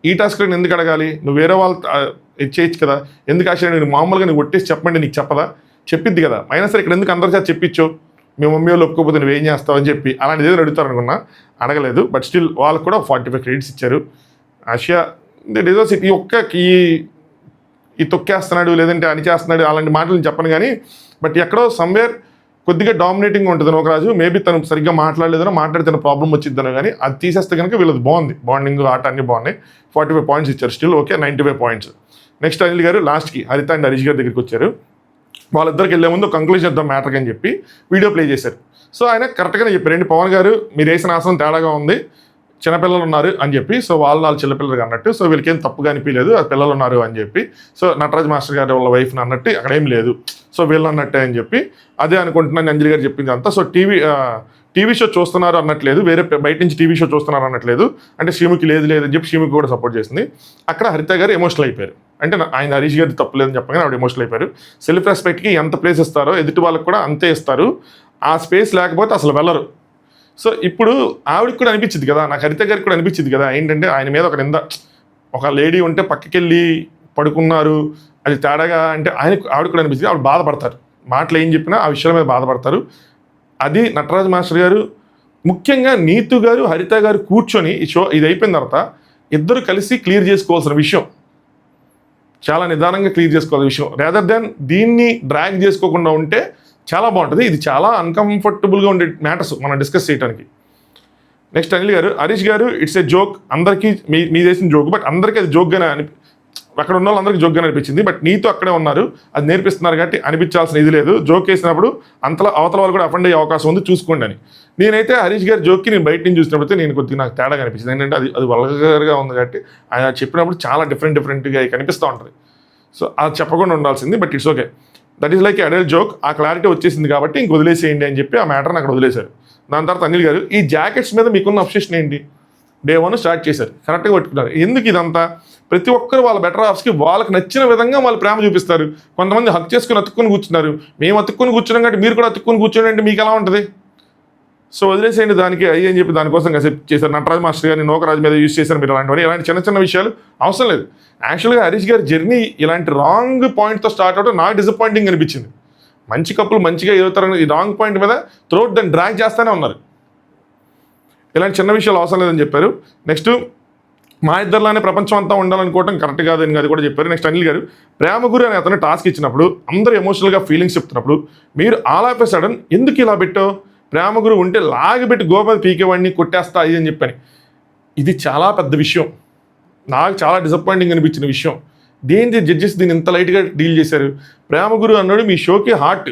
S1: ఈ టాస్క్లో ఎందుకు అడగాలి, నువ్వు వేరే వాళ్ళు చేయొచ్చు కదా, ఎందుకు ఆశ నేను మామూలుగా నీకు ఒట్టేసి చెప్పండి నీకు చెప్పదా, చెప్పిద్ది కదా. అయినా సరే ఇక్కడ ఎందుకు అందరి చేత చెప్పించో, మీ మమ్మీ వాళ్ళు ఒప్పుకోకపోతే నువ్వేం చేస్తావు అని చెప్పి అలాంటిది ఏదైనా అడుగుతారు అనుకున్నా, అడగలేదు. బట్ స్టిల్ వాళ్ళకు కూడా 45 క్రెడిట్స్ ఇచ్చారు. Asia deserves it. ఈ తొక్కేస్తున్నాడు లేదంటే అని చేస్తున్నాడు అలాంటి మాటలు చెప్పను కానీ, బట్ ఎక్కడో సమ్వేర్ కొద్దిగా డామినేటింగ్ ఉంటుంది నోకరాజు. మేబీ తను సరిగ్గా మాట్లాడలేదనో, మాట్లాడితే ప్రాబ్లం వచ్చిద్దనో, కానీ అది తీసేస్తే కనుక వీళ్ళది బాగుంది, బాండింగ్ ఆట అన్నీ బాగున్నాయి. 45 పాయింట్స్ ఇచ్చారు. Still okay, 95 points. Next Anil గారు లాస్ట్కి హరిత అండ్ హరీష్ గారి దగ్గరికి వచ్చారు. వాళ్ళిద్దరికి వెళ్ళే ముందు కంక్లూజన్ చేద్దాం మ్యాటర్ అని చెప్పి వీడియో ప్లే చేశారు. సో ఆయన కరెక్ట్గానే చెప్పారు, ఏంటి పవన్ గారు మీరు వేసిన ఆసనం తేడాగా ఉంది, చిన్నపిల్లలు ఉన్నారు అని చెప్పి. సో వాళ్ళు చిన్నపిల్లలు అన్నట్టు, సో వీళ్ళకేం తప్పుగా అనిపించలేదు, అది పిల్లలు ఉన్నారు అని చెప్పి. సో నటరాజ్ మాస్టర్ గారు వాళ్ళ వైఫ్ని అన్నట్టు అక్కడేం లేదు, సో వీళ్ళు అన్నట్టే అని చెప్పి అదే అనుకుంటున్నాను అంజలి గారు చెప్పింది అంతా. సో టీవీ షో చూస్తున్నారు అన్నట్లేదు, వేరే బయట నుంచి టీవీ షో చూస్తున్నారు అన్నట్లేదు. అంటే శ్రీముఖి లేదు అని చెప్పి శ్రీముఖి కూడా సపోర్ట్ చేసింది. అక్కడ హరిత గారు ఎమోషనల్ అయిపోయారు. అంటే ఆయన హరీష్ గారి తప్పులేదని చెప్పగానే ఆవిడ ఎమోషనల్ అయిపోయారు. సెల్ఫ్ రెస్పెక్ట్కి ఎంత ప్లేస్ ఇస్తారో ఎదుటి వాళ్ళకి కూడా అంతే ఇస్తారు, ఆ స్పేస్ లేకపోతే అసలు వెళ్ళరు. సో ఇప్పుడు ఆవిడకి కూడా అనిపించింది కదా, నాకు హరిత గారికి కూడా అనిపించింది కదా, ఏంటంటే ఆయన మీద ఒక లేడీ ఉంటే పక్కకెళ్ళి పడుకున్నారు అది తేడాగా అంటే ఆవిడ కూడా అనిపించింది. ఆవిడ బాధపడతారు, మాటలు ఏం చెప్పినా ఆ విషయాల మీద బాధపడతారు. అది నటరాజ్ మాస్టర్ గారు, ముఖ్యంగా నీతు గారు, హరిత గారు కూర్చొని ఈ షో ఇది అయిపోయిన తర్వాత ఇద్దరు కలిసి క్లియర్ చేసుకోవాల్సిన విషయం, చాలా నిదానంగా క్లియర్ చేసుకోవాల్సిన విషయం, రేదర్ దాన్ దీన్ని డ్రాగ్ చేసుకోకుండా ఉంటే చాలా బాగుంటుంది. ఇది చాలా అన్కంఫర్టబుల్గా ఉండే మ్యాటర్స్ మనం డిస్కస్ చేయడానికి. నెక్స్ట్ అనిల్ గారు, హరీష్ గారు ఇట్స్ ఏ జోక్, అందరికీ మీ చేసిన జోక్, బట్ అందరికీ అది జోక్గానే అక్కడ ఉన్న వాళ్ళందరికీ జోక్గానే అనిపించింది. బట్ నీతో అక్కడే ఉన్నారు, అది నేర్పిస్తున్నారు కాబట్టి అనిపించాల్సిన ఇది లేదు. జోక్ వేసినప్పుడు అంతలా అవతల వాళ్ళు కూడా అఫెండ్ అయ్యే అవకాశం ఉంది, చూసుకోండి అని. నేనైతే హరీష్ గారి జోక్కి నేను బయట నుంచి చూసినప్పుడు నేను కొద్దిగా నాకు తేడా కనిపించింది. ఏంటంటే అది వల్గర్గా ఉంది కాబట్టి ఆయన చెప్పినప్పుడు చాలా డిఫరెంట్గా కనిపిస్తూ ఉంటుంది. సో అది చెప్పకుండా ఉండాల్సింది, but it's okay, that is like adult joke. ఆ క్లారిటీ వచ్చేసింది కాబట్టి ఇంక వదిలేసేయండి అని చెప్పి ఆ మ్యాటర్ని అక్కడ వదిలేశారు. దాని తర్వాత అనిల్ గారు, ఈ జాకెట్స్ మీద మీకున్న అబ్సెషన్ ఏంటి, డే 1 స్టార్ట్ చేశారు, కరెక్ట్గా పట్టుకున్నారు, ఎందుకు ఇదంతా? ప్రతి ఒక్కరు వాళ్ళ బెటర్ హాఫ్స్కి వాళ్ళకి నచ్చిన విధంగా వాళ్ళు ప్రేమ చూపిస్తారు. కొంతమంది హక్ చేసుకుని అతుక్కుని కూర్చున్నారు, మేము అతుక్కుని కూర్చున్నాం కాబట్టి మీరు కూడా అతుక్కుని కూర్చోండి అంటే మీకు ఎలా ఉంటుంది? సో వదిలేసేయండి దానికి అయ్యి అని చెప్పి దానికోసం కసెప్ట్ చేశారు. నటరాజ్ మాస్టర్ గారిని నోకరాజు మీద యూజ్ చేశారు మీరు అలాంటివన్నీ. ఇలాంటి చిన్న విషయాలు అవసరం లేదు. యాక్చువల్గా హరీష్ గారి జర్నీ ఇలాంటి రాంగ్ పాయింట్తో స్టార్ట్ అవడం నాకు డిసప్పాయింటింగ్ అనిపించింది. మంచి కప్పులు మంచిగా ఎదుగుతారని ఈ రాంగ్ పాయింట్ మీద త్రోట్ దాన్ని డ్రాగ్ చేస్తూనే ఉన్నారు. ఇలాంటి చిన్న విషయాలు అవసరం లేదని చెప్పారు. నెక్స్ట్ మా ఇద్దరిలోనే ప్రపంచం అంతా ఉండాలనుకోవడం కరెక్ట్ కాదని అది కూడా చెప్పారు. నెక్స్ట్ అనిల్ గారు, ప్రేమగురు అని అతను టాస్క్ ఇచ్చినప్పుడు అందరూ ఎమోషనల్గా ఫీలింగ్స్ చెప్తున్నప్పుడు మీరు ఆల్ ఆఫ్ ఎ సడన్ ఎందుకు ఇలా పెట్టావు, ప్రేమ గురువు ఉంటే లాగిపెట్టి గోపతి పీకేవాడిని కొట్టేస్తా ఇది అని చెప్పని. ఇది చాలా పెద్ద విషయం, నాకు చాలా డిసప్పాయింటింగ్ అనిపించిన విషయం. దేని జడ్జెస్ దీన్ని ఇంత లైట్గా డీల్ చేశారు. ప్రేమ గురువు అన్నాడు మీ షోకి హార్ట్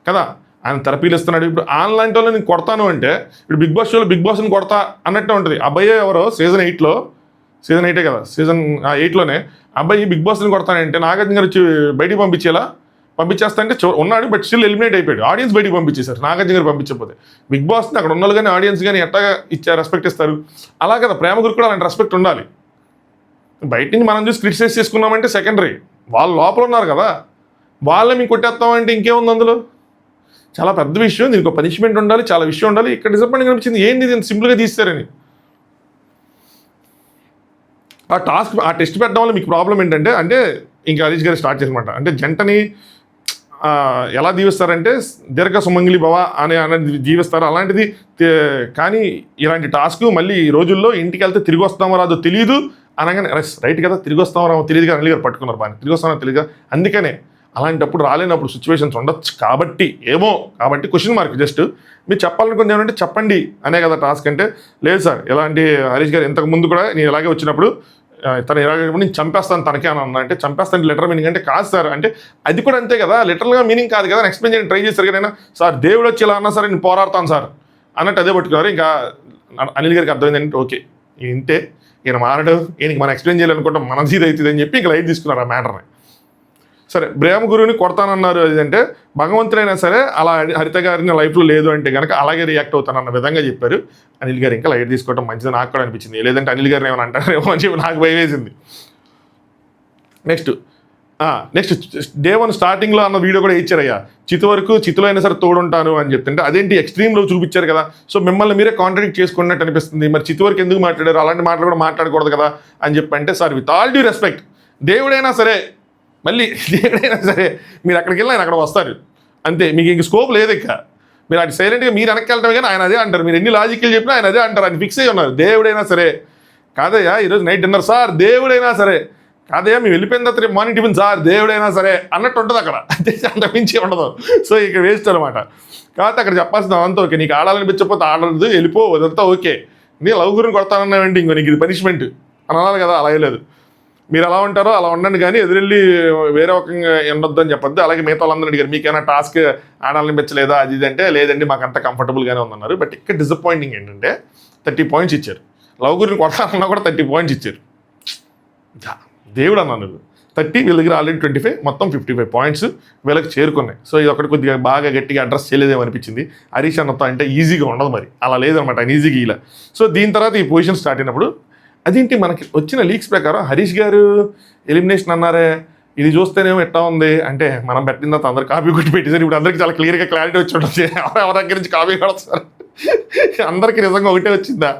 S1: కదా, ఆయన థెరపీలు ఇస్తున్నాడు. ఇప్పుడు ఆన్లైన్ వాళ్ళు నేను కొడతాను అంటే ఇప్పుడు బిగ్ బాస్ షోలో బిగ్ బాస్ని కొడతా అన్నట్టే ఉంటుంది. అబ్బాయి ఎవరో సీజన్ 8 కదా, సీజన్ 8లోనే అబ్బాయి బిగ్ బాస్ని కొడతానంటే నాగార్జున గారు వచ్చి బయటికి పంపించేస్తా అంటే ఉన్నాడు, బట్ స్టిల్ ఎలిమినేట్ అయిపోయాడు. ఆడియన్స్ బయటికి పంపించేశారు నాగార్జున గారు పంపించకపోతే. బిగ్ బాస్ని అక్కడ ఉన్నోళ్ళు కానీ ఆడియన్స్ కానీ ఎట్టగా రెస్పెక్ట్ ఇస్తారు. అలా కదా ప్రేమ గురికి కూడా అలాంటి రెస్పెక్ట్ ఉండాలి. బయట నుంచి మనం చూసి క్రిటిసైజ్ చేసుకున్నామంటే సెకండరీ, వాళ్ళు లోపల ఉన్నారు కదా, వాళ్ళే మేము కొట్టేస్తామంటే ఇంకేముంది అందులో. చాలా పెద్ద విషయం, దీనికి ఒక పనిష్మెంట్ ఉండాలి, చాలా విషయం ఉండాలి. ఇక్కడ డిసప్పాయింటింగ్ అనిపించింది, ఏంది దీన్ని సింపుల్గా తీస్తారని. ఆ టెస్ట్ పెట్టడం వల్ల మీకు ప్రాబ్లం ఏంటంటే ఇంకా హరీష్ గారు స్టార్ట్ చేసినమాట. అంటే జంటని ఎలా దీవిస్తారంటే దీర్ఘ సుమంగిలి భవ అనేది జీవిస్తారు అలాంటిది. కానీ ఇలాంటి టాస్క్ మళ్ళీ ఈ రోజుల్లో ఇంటికి వెళ్తే తిరిగి వస్తామో రాదో తెలియదు అనగానే రైట్ కదా, తిరిగి వస్తామో రామో తెలియదు కదా, అనిల్ గారు పట్టుకున్నారు బాగా, తిరిగి వస్తామో తెలియదు కదా. అందుకనే అలాంటప్పుడు రాలేనప్పుడు సిచ్యువేషన్స్ ఉండొచ్చు కాబట్టి క్వశ్చన్ మార్క్. జస్ట్ మీరు చెప్పాలనుకుంది ఏమంటే చెప్పండి అనే కదా టాస్క్. అంటే లేదు సార్ ఇలాంటి హరీష్ గారు ఇంతకు ముందు కూడా నేను ఇలాగే వచ్చినప్పుడు తను ఇలాగే నేను చంపేస్తాను తనకే అని అన్నా. అంటే చంపేస్తాను లిటరల్ మీనింగ్ అంటే కాదు సార్, అంటే అది కూడా అంతే కదా, లిటరల్గా మీనింగ్ కాదు కదా, ఎక్స్ప్లెయిన్ చేయడానికి ట్రై చేశారు కదా. సార్ దేవుడు వచ్చి ఇలా అన్నా సరే నేను పోరాడతాను సార్ అన్నట్టు అదే పట్టుకున్నారు. ఇంకా అనిల్ గారికి అర్థమైంది అంటే ఓకే ఇంతే, ఈయన మారడు, ఈయనకి మనం ఎక్స్ప్లెయిన్ చేయాలనుకుంటాం మనది ఇది అవుతుంది అని చెప్పి ఇంకా లైట్ తీసుకున్నారు ఆ మ్యాటర్ని. సరే ప్రేమ గురువుని కొడతానన్నారు, అదంటే భగవంతుడైనా సరే అలా హరిత గారిని లైఫ్లో లేదు అంటే కనుక అలాగే రియాక్ట్ అవుతానన్న విధంగా చెప్పారు. అనిల్ గారు ఇంకా లైట్ తీసుకోవడం మంచిది నాకు కూడా అనిపించింది. లేదంటే అనిల్ గారిని ఏమైనా అంటారేమో అని చెప్పి నాకు భయం వేసింది. నెక్స్ట్ డే 1 స్టార్టింగ్లో అన్న వీడియో కూడా ఇచ్చారయ్యా, చితు వరకు చితులో అయినా సరే తోడుంటాను అని చెప్తుంటే అదేంటి ఎక్స్ట్రీమ్లో చూపించారు కదా. సో మిమ్మల్ని మీరే కాంట్రాడిక్ట్ చేసుకున్నట్టు అనిపిస్తుంది. మరి చితు వరకు ఎందుకు మాట్లాడారు, అలాంటి మాటలు కూడా మాట్లాడకూడదు కదా అని చెప్పి అంటే sir with all due respect దేవుడైనా సరే మీరు అక్కడికి వెళ్ళి ఆయన అక్కడ వస్తారు అంతే, మీకు ఇంక స్కోప్ లేదు. ఇక మీరు అటు సైలెంట్గా మీరు వెనక్కి వెళ్ళటమే కానీ ఆయన అదే అంటారు. మీరు ఎన్ని లాజిక్లు చెప్పినా ఆయన అదే అంటారు, ఆయన ఫిక్స్ అయ్యి ఉన్నారు. దేవుడైనా సరే కాదయ్యా ఈరోజు నైట్ డిన్నర్ సార్ దేవుడైనా సరే కాదయ్యా మేము వెళ్ళిపోయిన తర్వాత మార్నింగ్ టిఫిన్ సార్ దేవుడైనా సరే అన్నట్టు ఉంటుంది అక్కడ, అంత మించి ఉండదు. సో ఇక వేస్ట్ అనమాట. కాబట్టి అక్కడ చెప్పాల్సిన అంతా ఓకే, నీకు ఆడాలనిపించకపోతే ఆడదు, వెళ్ళిపో అదంతా ఓకే. నీ లవ్ గురిని కొడతానన్నావేంటి, ఇంకో నీకు ఇది పనిష్మెంట్ అని అనాలి కదా. అలా లేదు, మీరు ఎలా ఉంటారో అలా ఉండండి కానీ ఎదురెళ్ళి వేరే రకంగా ఉండొద్దు అని చెప్పొద్దు. అలాగే మిగతా వాళ్ళందరూ అడిగారు మీకైనా టాస్క్ ఆడాలనిపించలేదా అది ఇది అంటే లేదండి మాకు అంత కంఫర్టబుల్గానే ఉందన్నారు. బట్ ఇక్కడ డిసప్పాయింటింగ్ ఏంటంటే 30 పాయింట్స్ ఇచ్చారు. లవ్ గురిని కొట్టాలన్నా కూడా 30 పాయింట్స్ ఇచ్చారు. దేవుడు అన్నా నువ్వు 30, వీళ్ళ దగ్గర ఆల్రెడీ 25, మొత్తం 55 పాయింట్స్ వీళ్ళకి చేరుకున్నాయి. సో ఇది ఒకటి కొద్దిగా బాగా గట్టిగా అడ్రస్ చేయలేదేమో అనిపించింది. హరీష్ అన్నతో అంటే ఈజీగా ఉండదు, మరి అలా లేదనమాట, ఆయన ఈజీగా ఇలా. సో దీని తర్వాత ఈ పొజిషన్ స్టార్ట్ అయినప్పుడు అదేంటి మనకి వచ్చిన లీక్స్ ప్రకారం హరీష్ గారు ఎలిమినేషన్ అన్నారే, ఇది చూస్తేనేమో ఎట్లా ఉంది అంటే మనం పెట్టిన తర్వాత అందరు కాపీ కొట్టి పెట్టేసారు. ఇప్పుడు అందరికి చాలా క్లియర్గా క్లారిటీ వచ్చి ఉంటుంది ఎవరి దగ్గర నుంచి కాపీ కొడతారు. అందరికీ నిజంగా ఒకటే వచ్చిందా,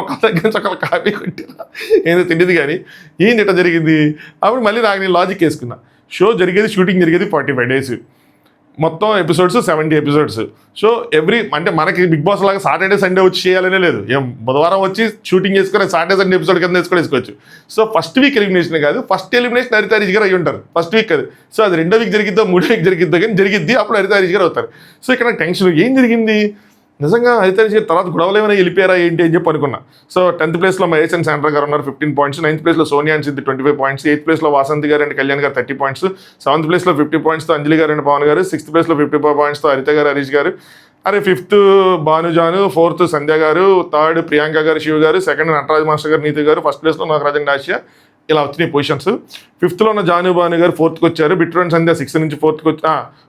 S1: ఒకరి దగ్గర నుంచి ఒకరు కాపీ కొట్టిరా ఏదో తెలియదు కానీ ఏంది ఇట్లా జరిగింది. అప్పుడు మళ్ళీ నాకు నేను లాజిక్ వేసుకున్నా. షో జరిగేది షూటింగ్ జరిగేది 45 days, మొత్తం ఎపిసోడ్స్ 70 episodes. సో అంటే మనకి బిగ్ బాస్ లాగా సాటర్డే సండే వచ్చి చేయాలనే లేదు, బుధవారం వచ్చి షూటింగ్ చేసుకుని సాటర్డే సండే ఎపిసోడ్ కింద వేసుకోవచ్చు. సో ఫస్ట్ వీక్ ఎలిమినేషన్ కాదు, ఫస్ట్ ఎలిమినేషన్ హరిత హరీష్ గారు అయ్యి ఉంటారు ఫస్ట్ వీక్ అది. సో అది 2వ వీక్ జరిగిద్దో 3వ వీక్ జరిగిద్దో కానీ జరిగిద్ది, అప్పుడు హరిత హరీష్ గారు అవుతారు. సో ఇక్కడ టెన్షన్ ఏం జరిగింది నిజంగా హరిత హరీష్ గారు తర్వాత గొడవలు ఏమైనా వెళ్ళిపోయారా ఏంటి అని చెప్పి అనుకున్నా. సో 10th ప్లేస్లో మహేష్ అండ్ శాండ్రా గారు ఉన్నారు 15 points, 9th ప్లేస్లో Sonia and Siddhi 25 points, 8th ప్లేస్లో వాసంతి గారు అండ్ కళ్యాణ్ గారు 30 points, 7th ప్లేస్లో 50 points అంజలి గారు అండ్ పవన్ గారు, 6th ప్లేస్లో 54 points హరిత గారు హరీష్ గారు, 5th భానుజాను, 4th సంధ్య గారు, 3rd ప్రియాంక గారు శివ గారు, 2nd నటరాజ్ మాస్టర్ గారు నీతి గారు, 1st ప్లేస్లో నాగరాజ్ అండ్ ఆసియా. ఇలా వచ్చినాయి పొజిషన్స్. 5th ఉన్న జాను భాను గారు 4th వచ్చారు, బిట్రన్ సంధ్య 6th నుంచి 4th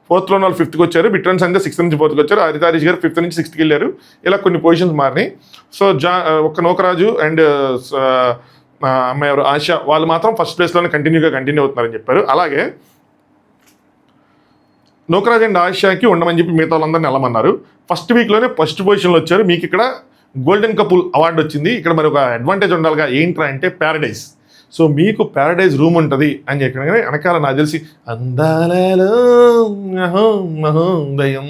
S1: 4th లో వాళ్ళు 5th వచ్చారు, బిట్రన్ సంధ్య 6th నుంచి 4th వచ్చారు, హరిత హరీష్ గారు 5th నుంచి 6th వెళ్ళారు. ఇలా కొన్ని పొజిషన్స్ మారినాయి. సో ఒక్క నోకరాజు అండ్ అమ్మాయి ఎవరు ఆశా వాళ్ళు మాత్రం ఫస్ట్ ప్లేస్లోనే కంటిన్యూ అవుతున్నారని చెప్పారు. అలాగే నోకరాజ్ అండ్ ఆశాకి ఉండమని చెప్పి మిగతా వాళ్ళందరినీ వెళ్ళమన్నారు. ఫస్ట్ వీక్లోనే ఫస్ట్ పొజిషన్లో వచ్చారు. మీకు ఇక్కడ గోల్డెన్ కపుల్ అవార్డు వచ్చింది. ఇక్కడ మరి ఒక అడ్వాంటేజ్ ఉండాలిగా, ఏంట్రా అంటే ప్యారడైజ్. సో మీకు ప్యారడైజ్ రూమ్ ఉంటుంది అని చెప్పిన వెనకాల నాకు తెలిసి అందాలలో మహోదయం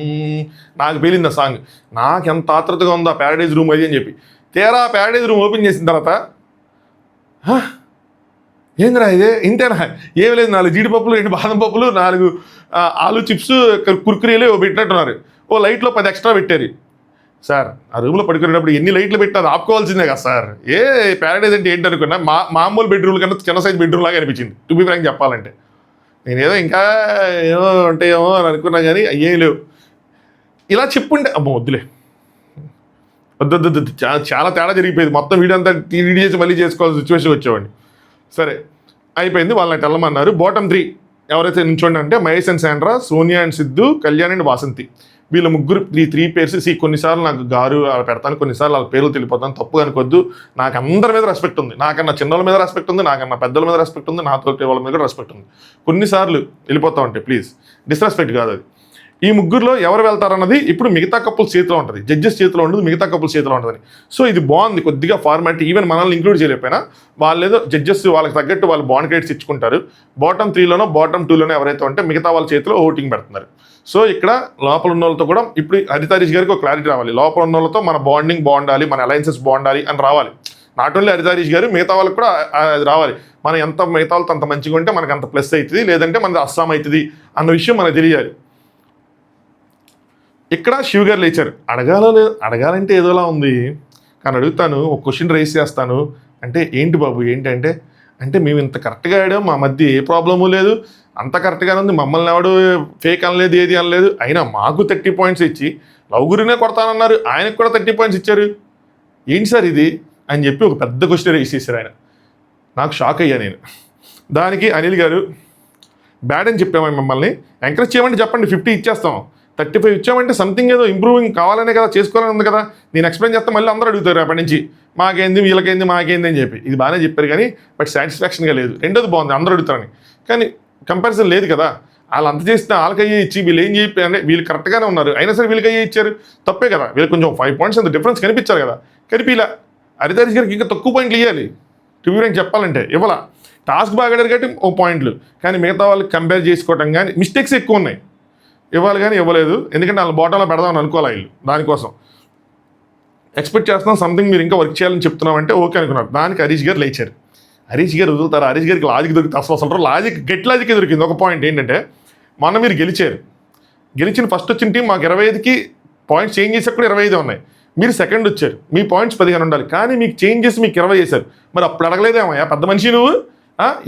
S1: నాకు పేలింది ఆ సాంగ్. నాకు ఎంత ఆత్రతగా ఉందో ఆ ప్యారడైజ్ రూమ్ అది అని చెప్పి. తీరా ప్యారడైజ్ రూమ్ ఓపెన్ చేసిన తర్వాత ఏందిరా ఇదే ఇంతేనా, ఏం లేదు 4 జీడిపప్పులు 2 బాదం పప్పులు 4 ఆలు చిప్స్ కుర్కురీలు పెట్టినట్టున్నారు. ఓ లైట్లో 10 ఎక్స్ట్రా పెట్టారు. సార్ ఆ రూమ్లో పడుకునేటప్పుడు ఎన్ని లైట్లు పెట్టి అది ఆపుకోవాల్సిందే కదా సార్. ఏ ప్యారడైజ్ అంటే ఏంటి అనుకున్నా, మామూలు బెడ్రూమ్ కన్నా చిన్న సైజ్ బెడ్రూమ్ లాగా అనిపించింది టు బి ఫ్రాంక్ చెప్పాలంటే. నేనేదో ఇంకా ఏమో ఉంటాయేమో అని అనుకున్నా కానీ అయ్యేం లేవు. ఇలా చెప్పుంటే అమ్మో వద్దులే, వద్దు చాలా తేడా జరిగిపోయింది. మొత్తం వీడియో అంతా రీడ్ చేసి మళ్ళీ చేసుకోవాల్సిన సిచ్యువేషన్ వచ్చేవాడిని. సరే అయిపోయింది, వాళ్ళని వెళ్ళమన్నారు. బాటమ్ 3 ఎవరైతే నించోండి అంటే Mahesh and Sandra, Sonia and Siddhu, Kalyan and Vasanthi. వీళ్ళ ముగ్గురు 3 పేర్స్. కొన్నిసార్లు నాకు గారు అలా పెడతాను, కొన్నిసార్లు వాళ్ళ పేర్లు తెలిపోతాను, తప్పు అనుకోద్దు. నాకు అందరి మీద రెస్పెక్ట్ ఉంది, నాకన్నా చిన్నల మీద రెస్పెక్ట్ ఉంది, నాకన్నా పెద్దల మీద రెస్పెక్ట్ ఉంది, నాతో వాళ్ళ మీద కూడా రెస్పెక్ట్ ఉంది. కొన్నిసార్లు వెళ్ళిపోతా ఉంటాయి, ప్లీజ్ డిస్రెస్పెక్ట్ కాదు అది. ఈ ముగ్గురులో ఎవరు వెళ్తారన్నది ఇప్పుడు మిగతా కపుల్స్ చేతిలో ఉంటుంది, జడ్జెస్ చేతిలో ఉండదు, మిగతా కపుల్స్ చేతిలో ఉంటుందని. సో ఇది బాగుంది కొద్దిగా ఫార్మాట్. ఈవెన్ మనల్ని ఇంక్లూడ్ చేయలేకపోయినా వాళ్ళు ఏదో జడ్జెస్ వాళ్ళకి తగ్గట్టు వాళ్ళు బాండ్ క్రెడిట్స్ ఇచ్చుకుంటారు. బాటమ్ 3లోనో బాటమ్ 2లోనో ఎవరైతే ఉంటే మిగతా వాళ్ళ చేతిలో ఓటింగ్ పెడుతున్నారు. సో ఇక్కడ లోపల ఉన్న వాళ్ళతో కూడా ఇప్పుడు హరితారీష్ గారికి ఒక క్లారిటీ రావాలి. లోపల ఉన్న వాళ్ళతో మన బాండింగ్ బాగుండాలి, మన అలయన్సెస్ బాగుండాలి అని రావాలి. నాట్ ఓన్లీ హరితారీష్ గారు, మిగతా వాళ్ళకి కూడా అది రావాలి. మనం ఎంత మిగతా వాళ్ళతో అంత మంచిగా ఉంటే మనకు అంత ప్లస్ అవుతుంది, లేదంటే మనది అస్సాం అవుతుంది అన్న విషయం మనకు తెలియాలి. ఇక్కడ శివ గారు లేచారు. అడగాలంటే ఏదోలా ఉంది, కానీ అడుగుతాను, ఒక క్వశ్చన్ రైజ్ చేస్తాను. అంటే ఏంటి బాబు ఏంటంటే, అంటే మేము ఇంత కరెక్ట్గా ఆడాం, మా మధ్య ఏ ప్రాబ్లము లేదు, అంత కరెక్ట్గానే ఉంది, మమ్మల్ని ఎవడు ఫేక్ అనలేదు, ఏది అనలేదు. అయినా మాకు 30 పాయింట్స్ ఇచ్చి లవ్ కొడతానన్నారు, ఆయనకు కూడా 30 పాయింట్స్ ఇచ్చారు. ఏంటి సార్ ఇది అని చెప్పి ఒక పెద్ద క్వశ్చన్ రైజ్ చేశారు ఆయన. నాకు షాక్ అయ్యా నేను. దానికి అనిల్ గారు, బ్యాడ్ అని చెప్పాము, మిమ్మల్ని ఎంకరేజ్ చేయమంటే చెప్పండి, 50 ఇచ్చేస్తాం. 35 ఇచ్చామంటే సంథింగ్ ఏదో ఇంప్రూవింగ్ కావాలనే కదా, చేసుకోవాలని ఉంది కదా. నేను ఎక్స్ప్లెయిన్ చేస్తే మళ్ళీ అందరూ అడుగుతారు అప్పటి నుంచి, మాకేంది వీళ్ళకేంది మాకేంది అని చెప్పి. ఇది బాగానే చెప్పారు కానీ బట్ సాటిస్ఫాక్షన్గా లేదు. రెండోది బాగుంది, అందరూ అడుగుతారని, కానీ కంపారిజన్ లేదు కదా. వాళ్ళు అంత చేస్తే వాళ్ళకయ్యే ఇచ్చి వీళ్ళు ఏం చెప్పి అంటే వీళ్ళు కరెక్ట్గానే ఉన్నారు, అయినా సరే వీళ్ళకయ్యే ఇచ్చారు, తప్పే కదా. వీళ్ళు కొంచెం 5 పాయింట్స్ అంత డిఫరెన్స్ కనిపించారు కదా, కనిపిలా. హరితారీష్ గారికి ఇంకా తక్కువ పాయింట్లు ఇవ్వాలి, టు బి ఫ్రాంక్ చెప్పాలంటే. ఇవ్వాల టాస్క్ బాగా ఆడారు కాబట్టి ఓ పాయింట్లు, కానీ మిగతా వాళ్ళకి కంపేర్ చేసుకోవటం కానీ మిస్టేక్స్ ఎక్కువ ఉన్నాయి. ఇవ్వాలి కానీ ఇవ్వలేదు, ఎందుకంటే వాళ్ళ బాటంలో పెడదామని అనుకోవాలి వీళ్ళు. దానికోసం ఎక్స్పెక్ట్ చేస్తున్నాం సంథింగ్, మీరు ఇంకా వర్క్ చేయాలని చెప్తున్నామంటే ఓకే అనుకున్నారు. దానికి హరీష్ గారు లేచారు. హరీష్ గారు వదులుతారు, హరీష్ గారికి లాజిక్ దొరికితే అసలు లాజిక్ గెట్ లాజిక్ దొరికింది. ఒక పాయింట్ ఏంటంటే, మొన్న మీరు గెలిచిన ఫస్ట్ వచ్చిన టీం మాకు 25కి పాయింట్స్ చేంజ్ చేసాక కూడా 25 ఉన్నాయి. మీరు సెకండ్ వచ్చారు, మీ పాయింట్స్ 15 ఉండాలి, కానీ మీకు చేంజ్ చేసి మీకు 20 చేశారు. మరి అప్పుడు అడగలేదేమయ్యా పెద్ద మనిషి నువ్వు,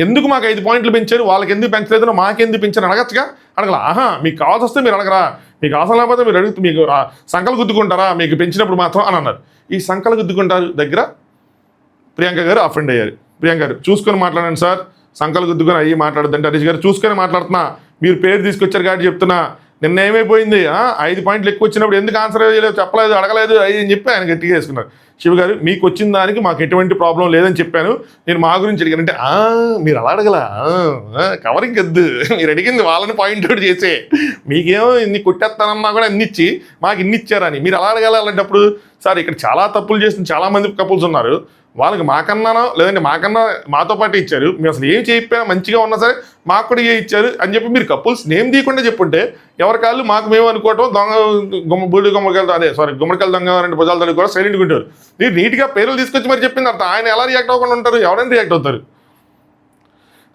S1: ఎందుకు మాకు 5 పాయింట్లు పెంచారు, వాళ్ళకి ఎందుకు పెంచలేదు, మాకెందుకు పెంచారు అడగచ్చుగా. అడగల. మీకు కావాల్సి వస్తే మీరు అడగరా, మీకు అవసరం లేకపోతే మీరు అడుగుతూ మీకు సంకలు గుద్దుకుంటారా మీకు పెంచినప్పుడు మాత్రం అని అన్నారు. ఈ సంకలు గుద్దుకుంటారు దగ్గర ప్రియాంక గారు అఫెండ్ అయ్యారు. ప్రియాంక గారు చూసుకొని మాట్లాడండి సార్, సంకలు గుద్దుకొని అయ్యి మాట్లాడద్దంటే హరీష్ గారు చూసుకొని మాట్లాడుతున్నా, మీరు పేరు తీసుకొచ్చారు కాబట్టి చెప్తున్నా. నిన్న ఏమైపోయింది, 5 పాయింట్లు ఎక్కువ వచ్చినప్పుడు ఎందుకు ఆన్సర్ చేయలేదు, చెప్పలేదు, అడగలేదు అది అని చెప్పి ఆయన గట్టిగా వేసుకున్నారు. శివ గారు మీకు వచ్చిన దానికి మాకు ఎటువంటి ప్రాబ్లం లేదని చెప్పాను, నేను మా గురించి అడిగానంటే మీరు అలా అడగలా, కవరింగ్ వద్దు, మీరు అడిగింది వాళ్ళని పాయింట్ అవుట్ చేసే, మీకేమో ఇన్ని కొట్టేస్తానమ్మా కూడా అన్ని ఇచ్చి మాకు ఇన్ని ఇచ్చారని మీరు అలా అడగాలి. అలాంటప్పుడు సార్ ఇక్కడ చాలా తప్పులు చేసిన చాలామంది కపుల్స్ ఉన్నారు, వాళ్ళకి మాకన్నానో లేదంటే మాకన్నా మాతో పాటు ఇచ్చారు, మేము అసలు ఏం చేయకపోయినా మంచిగా ఉన్నా సరే మాకు కూడా ఏ ఇచ్చారు అని చెప్పి మీరు కపుల్స్ నేమ్ తీయకుండా చెప్పుంటే ఎవరి కాళ్ళు మాకు మేము అనుకోవటం, బూడి గుమ్మడికాయలు గుమ్మడికాయలు దొంగ 2 భుజాలు తల్లి కూడా సైలెంట్గా ఉంటారు. మీరు నీట్గా పేర్లు తీసుకొచ్చి మరి చెప్పింది అర్థం, ఆయన ఎలా రియాక్ట్ అవ్వకుండా ఉంటారు, ఎవరైనా రియాక్ట్ అవుతారు.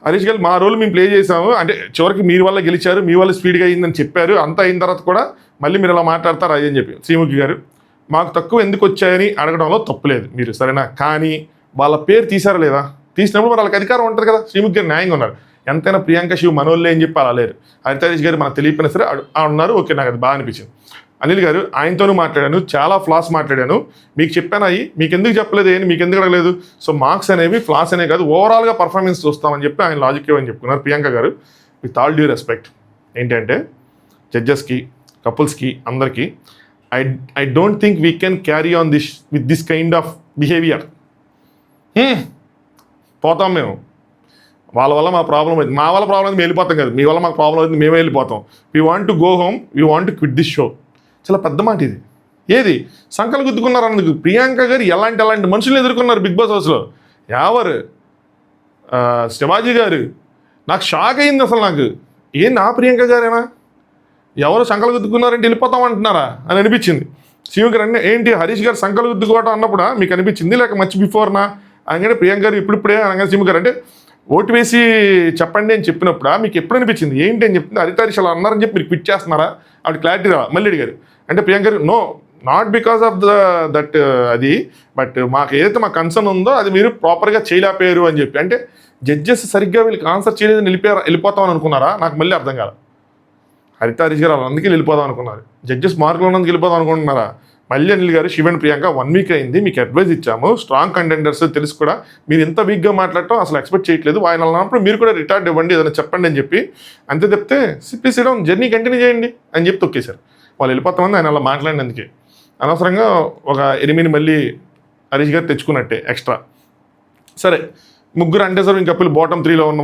S1: హరీష్ గారు మా రోల్ మేము ప్లే చేసాము, అంటే చివరికి మీరు వల్ల గెలిచారు, మీ వల్ల స్పీడ్గా అయిందని చెప్పారు, అంతా అయిన తర్వాత కూడా మళ్ళీ మీరు ఇలా మాట్లాడతారు అది అని చెప్పి. శ్రీముఖి గారు మాకు తక్కువ ఎందుకు వచ్చాయని అడగడంలో తప్పులేదు మీరు, సరేనా, కానీ వాళ్ళ పేరు తీసారా లేదా, తీసినప్పుడు మరి వాళ్ళకి అధికారం ఉంటుంది కదా. శ్రీముఖి గారు న్యాయంగా ఉన్నారు, ఎంతైనా ప్రియాంక శివ్ మనోళ్ళే అని చెప్పి అలా లేరు. హరితారీష్ గారు మనకు తెలియపోయినా సరే ఉన్నారు, ఓకే నాకు అది బాగా అనిపించింది. అనిల్ గారు ఆయనతోనూ మాట్లాడాను, చాలా ఫ్లాస్ మాట్లాడాను, మీకు చెప్పాను అయ్యి మీకు ఎందుకు చెప్పలేదు అని, మీకు ఎందుకు అడగలేదు. సో మార్క్స్ అనేవి ఫ్లాస్ అనే కాదు, ఓవరాల్గా పర్ఫార్మెన్స్ చూస్తామని చెప్పి ఆయన లాజిక్ ఇవ్వని చెప్పుకున్నారు. ప్రియాంక గారు విత్ ఆల్ డ్యూ రెస్పెక్ట్ ఏంటంటే జడ్జెస్కి కపుల్స్కి అందరికీ I don't think we can carry on this with this kind of behavior. పోతాం మేము, వాళ్ళ వల్ల మా ప్రాబ్లం అయింది, మా వల్ల ప్రాబ్లం అయితే మేము వెళ్ళిపోతాం కదా, మీ వల్ల మాకు ప్రాబ్లం అయితే మేమే వెళ్ళిపోతాం. We want to go home, we want to quit this show. చాలా పెద్ద మాట ఇది. ఏది సంకలు గుద్దుకున్నారు అందుకు. ప్రియాంక గారు ఎలాంటి మనుషులు ఎదుర్కొన్నారు బిగ్ బాస్ హౌస్లో. ఎవరు శివాజీ గారు, నాకు షాక్ అయింది అసలు. నాకు ఏంది ఆ ప్రియాంక గారేనా, ఎవరు సంకలు గుద్దుకున్నారంటే వెళ్ళిపోతామంటున్నారా అని అనిపించింది. శివ గారు అంటే ఏంటి హరీష్ గారు సంకలు గుద్దుకోవటం అన్నప్పుడు మీకు అనిపించింది లేక మచ్ బిఫోర్నా అనగానే ప్రియాంక గారు ఇప్పుడిప్పుడే అనగానే శివ గారు అంటే ఓటు వేసి చెప్పండి అని చెప్పినప్పుడు మీకు ఎప్పుడు అనిపించింది ఏంటి అని చెప్తుంది హరిత హరీష్ అలా అన్నారని చెప్పి మీరు క్విట్ చేస్తున్నారా ఆవిడ క్లారిటీ రా మళ్ళీ అడిగారు. అంటే ప్రియాంక గారు no not because of that అది బట్ మాకు ఏదైతే మా కన్సర్న్ ఉందో అది మీరు ప్రాపర్గా చేయలేకపోయారు అని చెప్పి. అంటే జడ్జెస్ సరిగ్గా వీళ్ళకి ఆన్సర్ చేయలేదని వెళ్ళిపోతామని అనుకున్నారా? నాకు మళ్ళీ అర్థం కాదు. హరిత హరీష్ గారు అందుకే వెళ్ళిపోదాం అనుకున్నారు, జడ్జెస్ మార్కులు ఉన్నందుకు వెళ్ళిపోదాం అనుకుంటున్నారా? మళ్ళీ అనిల్ గారు శివన్ ప్రియాంక 1 వీక్ అయింది, మీకు అడ్వైస్ ఇచ్చాము, స్ట్రాంగ్ కంటెండర్స్ తెలుసు కూడా మీరు ఎంత వీక్గా మాట్లాడటం అసలు ఎక్స్పెక్ట్ చేయట్లేదు, ఆయన అన్నప్పుడు మీరు కూడా రిటార్డ్ ఇవ్వండి ఏదైనా చెప్పండి అని చెప్పి అంతే చెప్తే సిప్పి సిడౌన్ జర్నీ కంటిన్యూ చేయండి అని చెప్పి తొక్కేశారు. వాళ్ళు వెళ్ళిపోతామని ఆయన అలా మాట్లాడినందుకే అనవసరంగా ఒక ఎనిమిది మళ్ళీ హరీష్ గారు తెచ్చుకున్నట్టే ఎక్స్ట్రా. సరే, ముగ్గురు అన్డిజర్వింగ్ కప్పులు బాటమ్ 3లో ఉన్న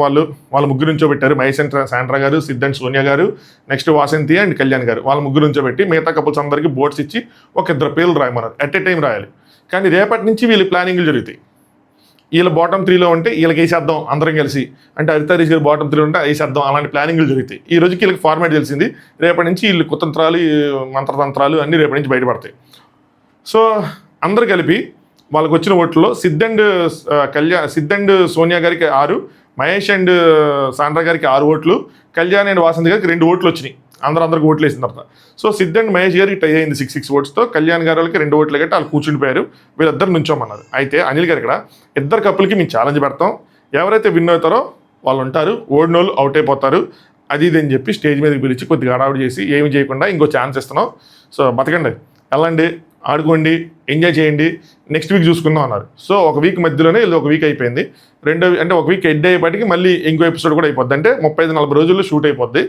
S1: వాళ్ళ ముగ్గురు నుంచో పెట్టారు. మహేష్ అండ్ శాండ్రా గారు, సిద్ధ్ అండ్ సోనియా గారు, నెక్స్ట్ వాసంతి అండ్ కళ్యాణ్ గారు, వాళ్ళ ముగ్గురు నుంచో పెట్టి మిగతా కపుల్స్ అందరికీ బోర్డ్స్ ఇచ్చి ఒక 2 పేర్లు రాయమన్నారు. ఎట్ ఏ టైం రాయాలి. కానీ రేపటి నుంచి వీళ్ళు ప్లానింగ్లు జరుగుతాయి. వీళ్ళ బాటమ్ 3లో ఉంటే వీళ్ళకి వేసేద్దాం అందరం కలిసి, అంటే హరిత హరీష్ గారు బాటమ్ 3 ఉంటే వేసేద్దాం, అలాంటి ప్లానింగ్లు జరుగుతాయి. ఈ రోజుకి వీళ్ళకి ఫార్మాట్ తెలిసింది, రేపటి నుంచి వీళ్ళు కుతంత్రాలు మంత్రతంత్రాలు అన్నీ రేపటి నుంచి బయటపడతాయి. సో అందరు కలిపి వాళ్ళకి వచ్చిన ఓట్లలో సిద్ధ్ అండ్ సోనియా గారికి 6, మహేష్ అండ్ సాండ్రా గారికి 6 ఓట్లు, కళ్యాణ్ అండ్ వాసంతి గారికి 2 ఓట్లు వచ్చినాయి. అందరికి ఓట్లు వేసిన తర్వాత సో సిద్ధ్ అండ్ మహేష్ గారికి టై అయింది 6 ఓట్స్తో. కళ్యాణ్ గారి వాళ్ళకి 2 ఓట్లు కట్టి వాళ్ళు కూర్చుండిపోయారు. వీళ్ళిద్దరు నుంచోమన్నారు. అయితే అనిల్ గారు ఇక్కడ 2 కప్పులకి మేము ఛాలెంజ్ పెడతాం, ఎవరైతే విన్ అవుతారో వాళ్ళు ఉంటారు, ఓడినోళ్ళు అవుట్ అయిపోతారు, అది ఇది అని చెప్పి స్టేజ్ మీదకి పిలిచి కొద్దిగా హడావుడి చేసి ఏమి చేయకుండా ఇంకో ఛాన్స్ ఇస్తున్నాం, సో బతకండి, వెళ్ళండి, ఆడుకోండి, ఎంజాయ్ చేయండి, నెక్స్ట్ వీక్ చూసుకుందాం అన్నారు. సో ఒక వీక్ మధ్యలోనే ఇది ఒక వీక్ అయిపోయింది. అంటే ఒక వీక్ ఎడ్ అయ్యేపటికి మళ్ళీ ఇంకో ఎపిసోడ్ కూడా అయిపోద్ది. అంటే 35-40 రోజుల్లో షూట్ అయిపోద్ది,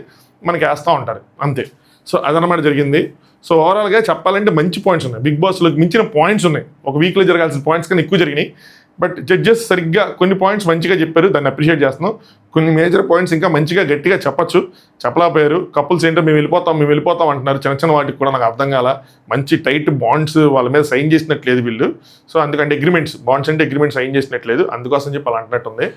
S1: మనకి వేస్తూ ఉంటారు అంతే. సో అదనమాట జరిగింది. సో ఓవరాల్గా చెప్పాలంటే మంచి పాయింట్స్ ఉన్నాయి, బిగ్ బాస్లో మించిన పాయింట్స్ ఉన్నాయి, ఒక వీక్లో జరగాల్సిన పాయింట్స్ కన్నా ఎక్కువ జరిగినాయి. బట్ జడ్జెస్ సరిగ్గా కొన్ని పాయింట్స్ మంచిగా చెప్పారు, దాన్ని అప్రిషియేట్ చేస్తున్నాం. కొన్ని మేజర్ పాయింట్స్ ఇంకా మంచిగా గట్టిగా చెప్పలేకపోయారు. కపుల్స్ ఏంటో మేము వెళ్ళిపోతాం అంటున్నారు, చిన్న చిన్న వాటికి కూడా నాకు అర్థం కాల. మంచి టైట్ బాండ్స్ వాళ్ళ మీద సైన్ చేసినట్లేదు వీళ్ళు. సో అందుకంటే బాండ్స్ అంటే అగ్రిమెంట్ సైన్ చేసినట్లేదు, అందుకోసం చెప్పి అలా అంటున్నట్టుంది.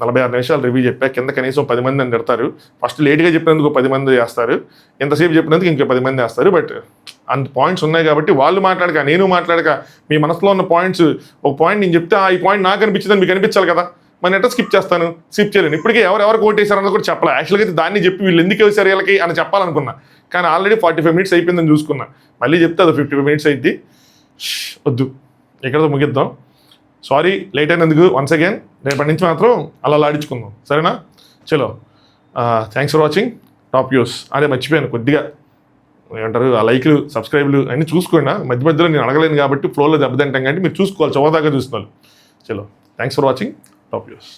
S1: 46 నిమిషాలు రివ్యూ చెప్పా, కింద కనీసం 10 మంది అని తిడతారు. ఫస్ట్ లేట్గా చెప్పినందుకు 10 మంది వేస్తారు, ఎంతసేపు చెప్పినందుకు ఇంకా 10 మంది వేస్తారు. బట్ అంత పాయింట్స్ ఉన్నాయి కాబట్టి వాళ్ళు మాట్లాడక నేను మాట్లాడక మీ మనసులో ఉన్న పాయింట్స్ ఒక పాయింట్ నేను చెప్తే ఈ పాయింట్ నాకు అనిపించిందని మీకు అనిపించాలి కదా, మరి ఎట్లా స్కిప్ చేయలేను. ఇప్పటికే ఎవరెవరు ఓట్ వేసారన్నది కూడా చెప్పాలి. యాక్చువల్గా అయితే దాన్ని చెప్పి వీళ్ళు ఎందుకు వేసారు వీళ్ళకి అని చెప్పాలనుకున్నా, కానీ ఆల్రెడీ 45 మినిట్స్ అయిపోయిందని చూసుకున్నా. మళ్ళీ చెప్తే అది 55 మినిట్స్ అయింది, వద్దు, ఇక్కడతో ముగిద్దాం. సారీ లేట్ అయినందుకు వన్స్ అగైన్. రేపటి నుంచి మాత్రం అలా ఆడించుకుందాం, సరేనా? చలో, thanks for watching top views. అదే మర్చిపోయాను కొద్దిగా ఏమంటారు, ఆ లైక్లు సబ్స్క్రైబ్లు అన్నీ చూసుకోండి. మధ్యలో నేను అడగలేను కాబట్టి ఫ్లోలో దెబ్బతింటాం, కాబట్టి మీరు చూసుకోవాలి, చవదాకా చూస్తున్నారు. చలో, thanks for watching top views.